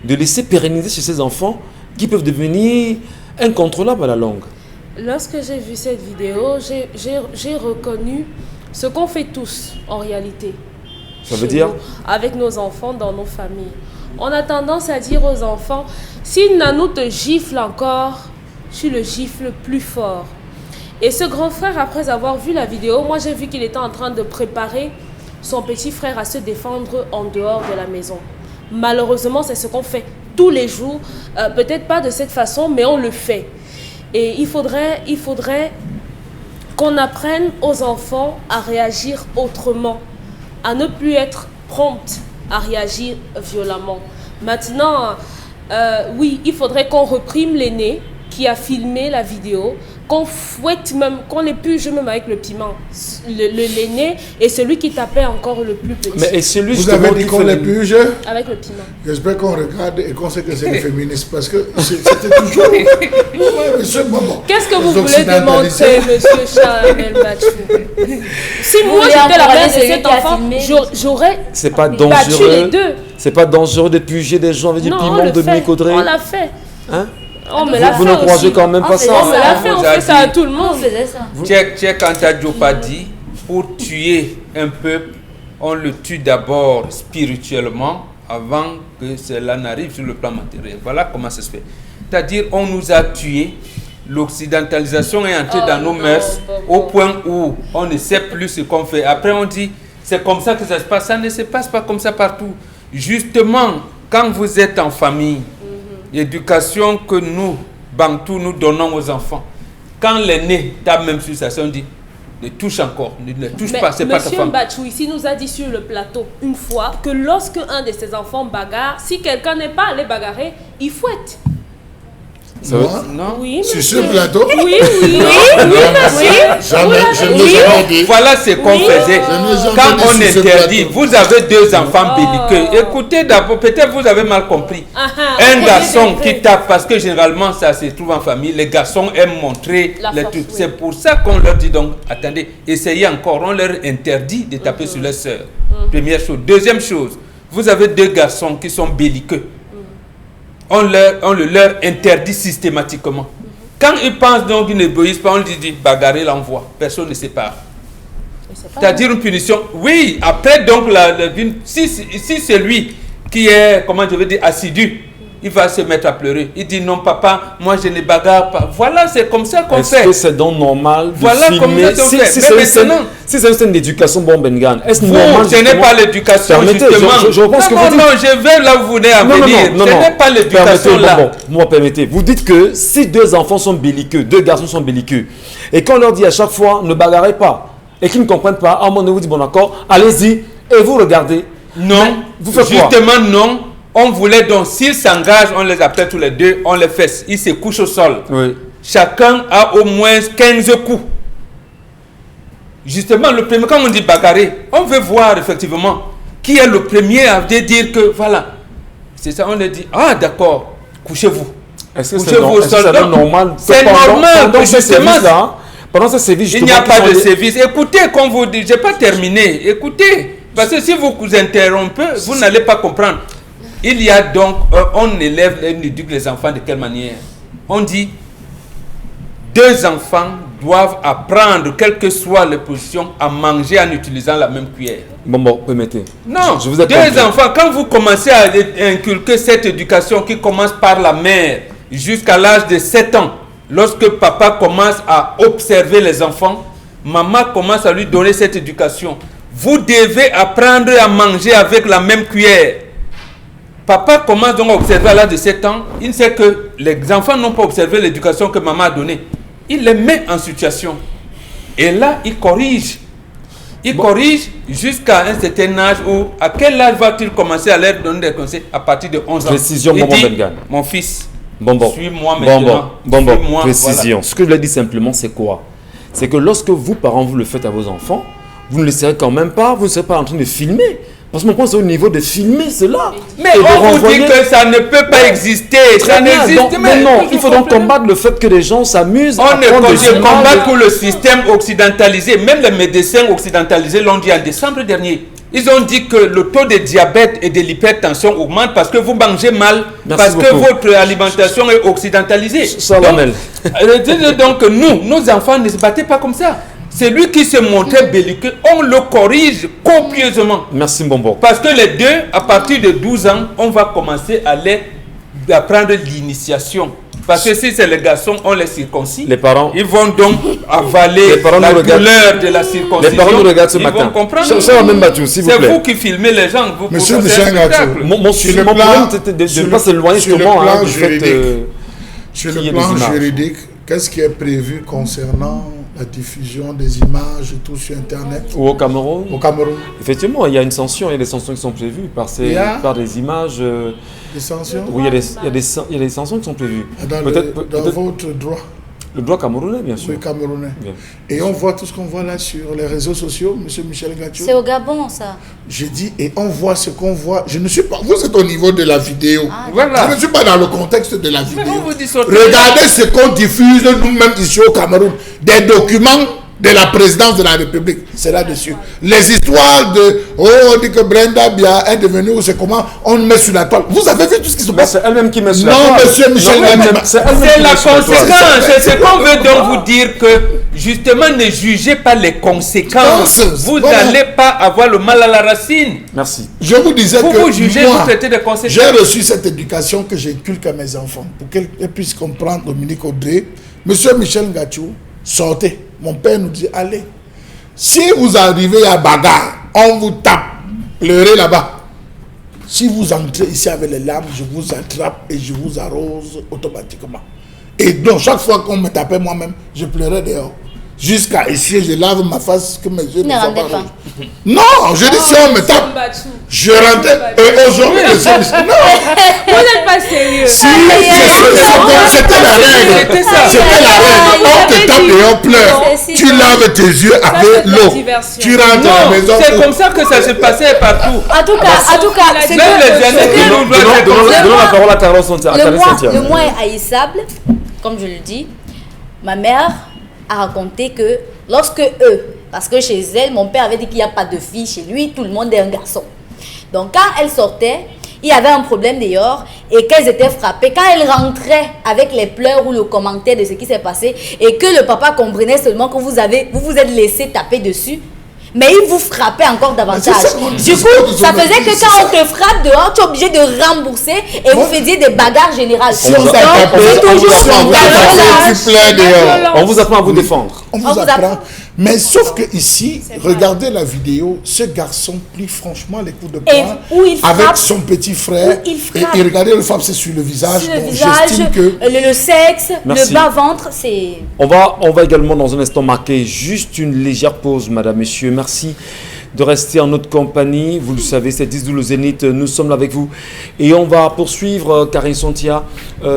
de laisser pérenniser chez ses enfants qui peuvent devenir incontrôlables à la longue? Lorsque j'ai vu cette vidéo, j'ai reconnu ce qu'on fait tous en réalité. Ça veut dire? Avec nos enfants dans nos familles. On a tendance à dire aux enfants, si Nanou te gifle encore, tu le gifles plus fort. Et ce grand frère, après avoir vu la vidéo, moi j'ai vu qu'il était en train de préparer son petit frère à se défendre en dehors de la maison. Malheureusement, c'est ce qu'on fait tous les jours. Peut-être pas de cette façon, mais on le fait. Et il faudrait qu'on apprenne aux enfants à réagir autrement, à ne plus être prompte à réagir violemment. Maintenant, oui, il faudrait qu'on réprime l'aîné qui a filmé la vidéo, qu'on fouette même, qu'on l'épluche même avec le piment, l'aîné et celui qui tapait encore le plus petit. Mais et celui vous avez dit qu'on l'épluche avec le piment. J'espère qu'on regarde et qu'on sait que c'est les féministes parce que c'était toujours... Qu'est-ce que vous voulez démontrer, monsieur Charles Elbachou? Si moi j'étais la mère de cet enfant, j'aurais battu les deux. C'est pas dangereux d'éplucher des gens avec du piment de Micodré? On l'a fait. Hein? Vous ne croyez quand même pas ça? On fait ça à tout le monde. Cheikh Anta Diop a dit, pour tuer un peuple, on le tue d'abord spirituellement avant que cela n'arrive sur le plan matériel. Voilà comment ça se fait. C'est-à-dire, on nous a tués, l'occidentalisation est entrée dans nos mœurs au point où on ne sait plus ce qu'on fait. Après, on dit, c'est comme ça que ça se passe. Ça ne se passe pas comme ça partout. Justement, quand vous êtes en famille, l'éducation que nous, Bantous, nous donnons aux enfants, quand l'aîné tape même sur ça, on dit, ne touche encore, ne touche pas, c'est pas ta femme. Monsieur Mbachou ici nous a dit sur le plateau une fois que lorsque un de ses enfants bagarre, si quelqu'un n'est pas allé bagarrer, il fouette. Non. Oui, sur ce plateau? Oui, monsieur. Jamais, je ne l'ai jamais dit. Voilà ce qu'on faisait. Quand on interdit, vous avez deux enfants belliqueux. Écoutez d'abord, peut-être vous avez mal compris. Un garçon qui tape, parce que généralement ça se trouve en famille, les garçons aiment montrer les trucs. C'est pour ça qu'on leur dit donc, attendez, essayez encore. On leur interdit de taper sur leurs sœurs. Première chose. Deuxième chose, vous avez deux garçons qui sont belliqueux. On leur interdit systématiquement. Quand ils pensent donc qu'ils n'éblouissent pas, on lui dit bagarrer l'envoi. Personne ne sépare. C'est-à-dire une punition. Oui, après donc, si c'est lui qui est, comment je veux dire, assidu, il va se mettre à pleurer. Il dit non papa, moi je ne bagarre pas. Voilà, c'est comme ça qu'on fait. Est-ce que c'est donc normal de voilà filmer? Si c'est une scène d'éducation, bon Bengan, est-ce normal? Ce n'est pas l'éducation, justement. Je pense que vous dites... Non, je vais là où vous venez à venir. Ce n'est pas l'éducation là. Bon, moi permettez. Vous dites que si deux enfants sont belliqueux, deux garçons sont belliqueux, et qu'on leur dit à chaque fois ne bagarrez pas, et qu'ils ne comprennent pas, à un moment donné vous dit bon d'accord, allez-y, et vous regardez. Non, vous faites justement quoi? non. On voulait donc, s'ils s'engagent, on les appelle tous les deux, on les fesse. Ils se couchent au sol. Oui. Chacun a au moins 15 coups. Justement, le premier, quand on dit bagarrer, on veut voir effectivement qui est le premier à dire que voilà. C'est ça, on leur dit, ah d'accord, couchez-vous. Est-ce que c'est normal? C'est normal, donc justement. Pendant ce service, il n'y a pas de service. Écoutez, comme vous dites, je n'ai pas terminé. Écoutez, parce que si vous vous interrompez, vous n'allez pas comprendre. Il y a donc, on élève, on éduque les enfants de quelle manière? On dit, deux enfants doivent apprendre, quelles que soient les positions, à manger en utilisant la même cuillère. Bon, permettez. Non, je vous ai deux enfants, quand vous commencez à inculquer cette éducation qui commence par la mère jusqu'à l'âge de 7 ans, lorsque papa commence à observer les enfants, maman commence à lui donner cette éducation. Vous devez apprendre à manger avec la même cuillère. Papa commence donc à observer à l'âge de 7 ans. Il sait que les enfants n'ont pas observé l'éducation que maman a donnée. Il les met en situation. Et là, il corrige. Il corrige jusqu'à un certain âge où, à quel âge va-t-il commencer à leur donner des conseils? À partir de 11 ans. Précision, il dit, mon fils, suis-moi maintenant. Précision. Voilà. Ce que je lui dis simplement, c'est quoi? C'est que lorsque vous, parents, vous le faites à vos enfants, vous ne le serez quand même pas, vous ne serez pas en train de filmer. Parce que mon point, c'est au niveau de filmer cela. Mais on vous dit que ça ne peut pas exister. Ça n'existe mais non, il faut donc combattre le fait que les gens s'amusent. On ne peut combattre pour le système occidentalisé. Même les médecins occidentalisés l'ont dit en décembre dernier. Ils ont dit que le taux de diabète et de l'hypertension augmente parce que vous mangez mal, parce que votre alimentation est occidentalisée. Donc nous, nos enfants ne se battaient pas comme ça. C'est lui qui se montrait belliqueux, on le corrige copieusement. Merci Mbombo. Parce que les deux, à partir de 12 ans, on va commencer à prendre l'initiation. Parce que si c'est les garçons, on les circoncis. Les parents. Ils vont donc avaler la douleur de la circoncision. Les parents nous regardent ce matin. Ils vont comprendre. S'il vous plaît. C'est vous qui filmez les gens. Vous Monsieur Michel Gatou, mon problème, c'était de ne pas s'éloigner justement du fait sur le plan juridique, qu'est-ce qui est prévu concernant la diffusion des images et tout sur Internet? Ou au Cameroun? Au Cameroun. Effectivement, il y a une sanction, il y a des sanctions qui sont prévues par des images. Des sanctions? Oui, il y a des sanctions qui sont prévues. Dans votre droit? Le droit camerounais, bien sûr. Oui, camerounais. Bien. Et on voit tout ce qu'on voit là sur les réseaux sociaux, monsieur Michel Gatou. C'est au Gabon, ça. J'ai dit, et on voit ce qu'on voit. Je ne suis pas. Vous êtes au niveau de la vidéo. Voilà. Je ne suis pas dans le contexte de la vidéo. Vous Regardez ce qu'on diffuse nous-mêmes ici au Cameroun. Des documents de la présidence de la République. C'est là-dessus. Les histoires de on dit que Brenda Bia est devenue, ou c'est comment on met sur la toile. Vous avez vu tout ce qui se passe? C'est elle-même qui met sur la toile. Non, monsieur Michel, c'est la conséquence. C'est ce qu'on veut donc vous dire, que justement ne jugez pas les conséquences. Vous n'allez pas avoir le mal à la racine. Merci. Je vous disais que vous jugez, moi, vous traitez des conséquences. J'ai reçu cette éducation que j'inculque à mes enfants pour qu'elles puissent comprendre. Dominique Audrey, monsieur Michel Gatou, sortez. Mon père nous dit, allez, si vous arrivez à bagarre, on vous tape, pleurez là-bas. Si vous entrez ici avec les larmes, je vous attrape et je vous arrose automatiquement. Et donc, chaque fois qu'on me tapait moi-même, je pleurais dehors. Jusqu'à ici, je lave ma face, que mes yeux ne soient pas rouges. Non, je dis si on me tape, je rentrais. Et aujourd'hui, je suis... Non, vous n'êtes pas sérieux. Si, c'était la règle. C'était la règle. On te tape et on pleure. Tu laves tes yeux avec l'eau. Tu rentres à la maison. C'est comme ça que ça se passait partout. En tout cas, c'est même les années que nous donnons la parole à Carlos Santia. Le moins est haïssable, comme je le dis. Ma mère a raconté que lorsque parce que chez elle, mon père avait dit qu'il n'y a pas de fille chez lui, tout le monde est un garçon. Donc quand elle sortait, il y avait un problème dehors et qu'elles étaient frappées. Quand elle rentrait avec les pleurs ou le commentaire de ce qui s'est passé et que le papa comprenait seulement que vous vous êtes laissé taper dessus, mais il vous frappait encore davantage. Du coup, ça faisait que quand on te frappe dehors, tu es obligé de rembourser et vous faisiez des bagarres générales. On vous apprend à vous défendre. On vous apprend. Mais sauf que ici, regardez la vidéo, ce garçon plie franchement les coups de poing avec son petit frère. Et regardez le frappe, c'est sur le visage. Sur le visage, le sexe, le bas-ventre, c'est... On va également dans un instant marquer juste une légère pause, madame, messieurs. Merci de rester en notre compagnie. Vous le savez, c'est 10 le Zénith. Nous sommes là avec vous. Et on va poursuivre, Karine Santia,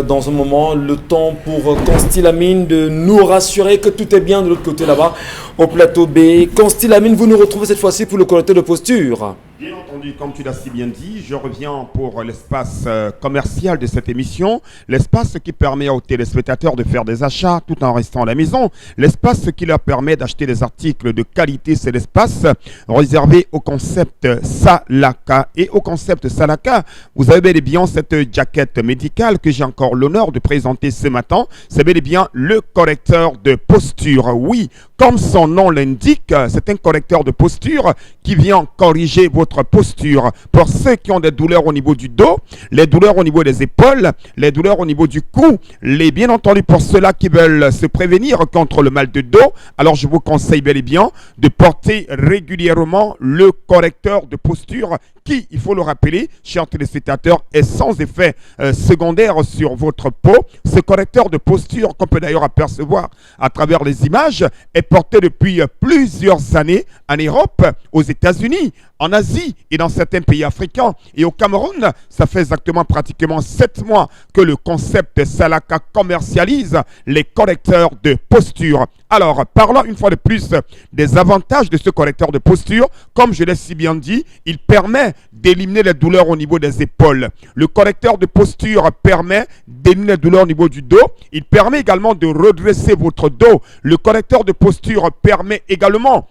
dans un moment, le temps pour Constilamine de nous rassurer que tout est bien de l'autre côté là-bas, au plateau B. Constilamine, vous nous retrouvez cette fois-ci pour le correcteur de posture. Bien entendu, comme tu l'as si bien dit, je reviens pour l'espace commercial de cette émission, l'espace qui permet aux téléspectateurs de faire des achats tout en restant à la maison, l'espace qui leur permet d'acheter des articles de qualité, c'est l'espace réservé au concept Salaka. Et au concept Salaka, vous avez bel et bien cette jaquette médicale que j'ai encore l'honneur de présenter ce matin. C'est bel et bien le correcteur de posture. Oui, comme son nom l'indique, c'est un correcteur de posture qui vient corriger votre posture. Pour ceux qui ont des douleurs au niveau du dos, les douleurs au niveau des épaules, les douleurs au niveau du cou, bien entendu pour ceux-là qui veulent se prévenir contre le mal de dos, alors je vous conseille bel et bien de porter régulièrement le correcteur de posture qui, il faut le rappeler, chers téléspectateurs, est sans effet secondaire sur votre peau. Ce correcteur de posture, qu'on peut d'ailleurs apercevoir à travers les images, est porté depuis plusieurs années en Europe, aux États-Unis, en Asie et dans certains pays africains. Et au Cameroun, ça fait exactement pratiquement 7 mois que le concept Salaka commercialise les correcteurs de posture. Alors, parlons une fois de plus des avantages de ce correcteur de posture. Comme je l'ai si bien dit, il permet d'éliminer les douleurs au niveau des épaules. Le correcteur de posture permet d'éliminer les douleurs au niveau du dos. Il permet également de redresser votre dos. Le correcteur de posture permet également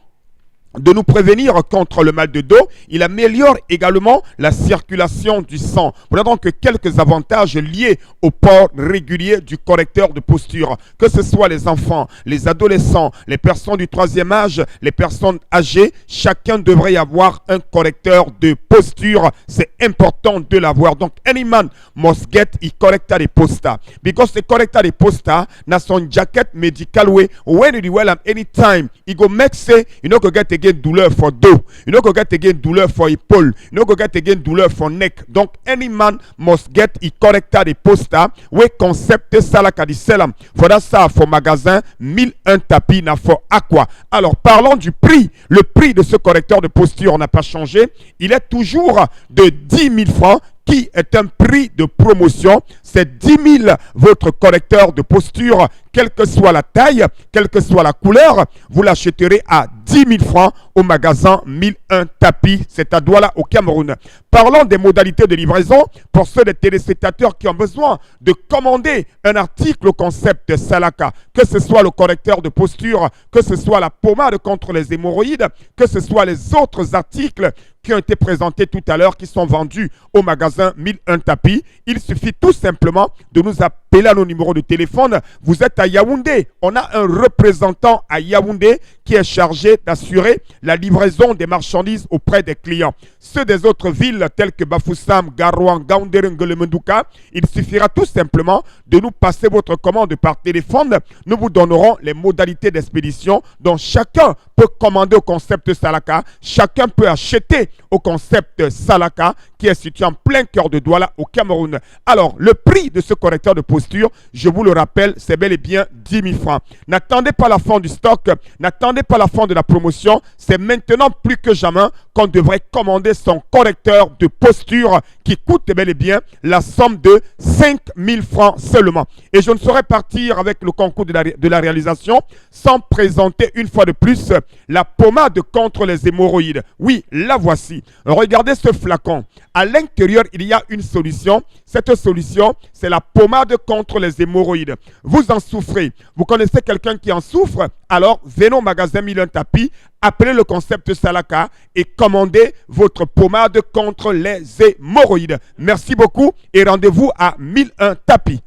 de nous prévenir contre le mal de dos. Il améliore également la circulation du sang. Voilà donc quelques avantages liés au port régulier du correcteur de posture. Que ce soit les enfants, les adolescents, les personnes du 3e âge, les personnes âgées, chacun devrait avoir un correcteur de posture. C'est important de l'avoir. Donc, any man must get a corrector de posta. Because the corrector de posta na son jacket medical way. When you well am anytime, he go make say, you know, go get again douleur for dos, you know, go get again douleur for épaule, you know, go get again douleur for neck. Donc, any man must get a corrector de posta. We concept salaka di selam. Faudra ça for magasin 1001 tapis na for aqua. Alors, parlons du prix. Le prix de ce correcteur de posture n'a pas changé. Il est toujours de 10 000 francs. Qui est un prix de promotion. C'est 10 000 votre correcteur de posture, quelle que soit la taille, quelle que soit la couleur, vous l'achèterez à 10 000 francs au magasin 1001 tapis. C'est à Douala au Cameroun. Parlons des modalités de livraison pour ceux des téléspectateurs qui ont besoin de commander un article au concept Salaka, que ce soit le correcteur de posture, que ce soit la pommade contre les hémorroïdes, que ce soit les autres articles qui ont été présentés tout à l'heure, qui sont vendus au magasin 1001 tapis. Il suffit tout simplement de nous appeler à nos numéros de téléphone. Vous êtes à Yaoundé. On a un représentant à Yaoundé qui est chargé d'assurer la livraison des marchandises auprès des clients. Ceux des autres villes telles que Bafoussam, Garouan, Gaoundé, Ngelemenduka, il suffira tout simplement de nous passer votre commande par téléphone. Nous vous donnerons les modalités d'expédition dont chacun peut commander au concept Salaka. Chacun peut acheter au concept Salaka qui est situé en plein cœur de Douala au Cameroun. Alors, le prix de ce correcteur de posture, je vous le rappelle, c'est bel et bien 10 000 francs. N'attendez pas la fin du stock, n'attendez pas la fin de la promotion. C'est maintenant plus que jamais qu'on devrait commander son correcteur de posture qui coûte bel et bien la somme de 5 000 francs seulement. Et je ne saurais partir avec le concours de la réalisation sans présenter une fois de plus la pommade contre les hémorroïdes. Oui, la voici. Regardez ce flacon. À l'intérieur, il y a une solution. Cette solution, c'est la pommade contre les hémorroïdes. Vous en souffrez. Vous connaissez quelqu'un qui en souffre? Alors, venez au magasin 1001 tapis, appelez le concept Salaka et commandez votre pommade contre les hémorroïdes. Merci beaucoup et rendez-vous à 1001 tapis.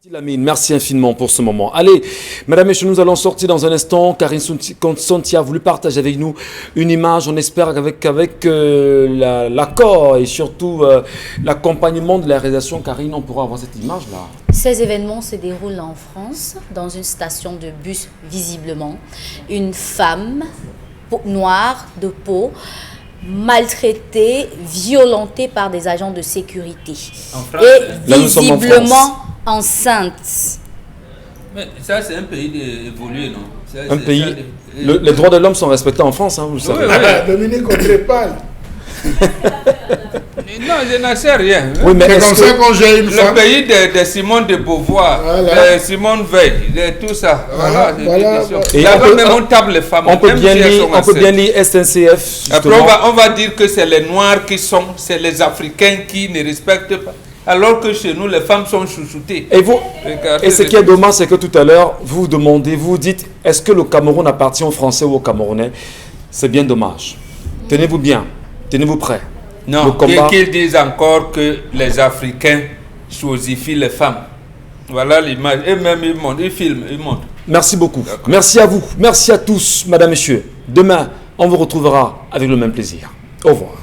Lamine, merci infiniment pour ce moment. Allez, mesdames et messieurs, nous allons sortir dans un instant. Karine Sonti a voulu partager avec nous une image. On espère avec l'accord et surtout l'accompagnement de la réalisation, Karine, on pourra avoir cette image-là. Ces événements se déroulent en France, dans une station de bus, visiblement. Une femme noire de peau, maltraitée, violentée par des agents de sécurité. Et visiblement enceinte. Mais ça, c'est un pays évolué, non? Un pays. Les droits de l'homme sont respectés en France, hein, vous le savez. Oui, oui. Dominique, on trépale. Non, je n'en sais rien. Oui, mais c'est comme ça qu'on gère une femme. Le pays de Simone de Beauvoir, voilà. de Simone Veil, de tout ça. Voilà. Et on table les femmes. On peut bien lire SNCF. Après, on va dire que c'est les Noirs c'est les Africains qui ne respectent pas. Alors que chez nous, les femmes sont chouchoutées. Et ce qui est dommage, c'est que tout à l'heure, vous demandez, vous dites, est-ce que le Cameroun appartient aux Français ou aux Camerounais? C'est bien dommage. Tenez-vous bien, tenez-vous prêts. Non, qu'ils disent encore que les Africains chosifient les femmes. Voilà l'image. Et même ils filment, ils montrent. Merci beaucoup. Merci à vous. Merci à tous, madame, messieurs. Demain, on vous retrouvera avec le même plaisir. Au revoir.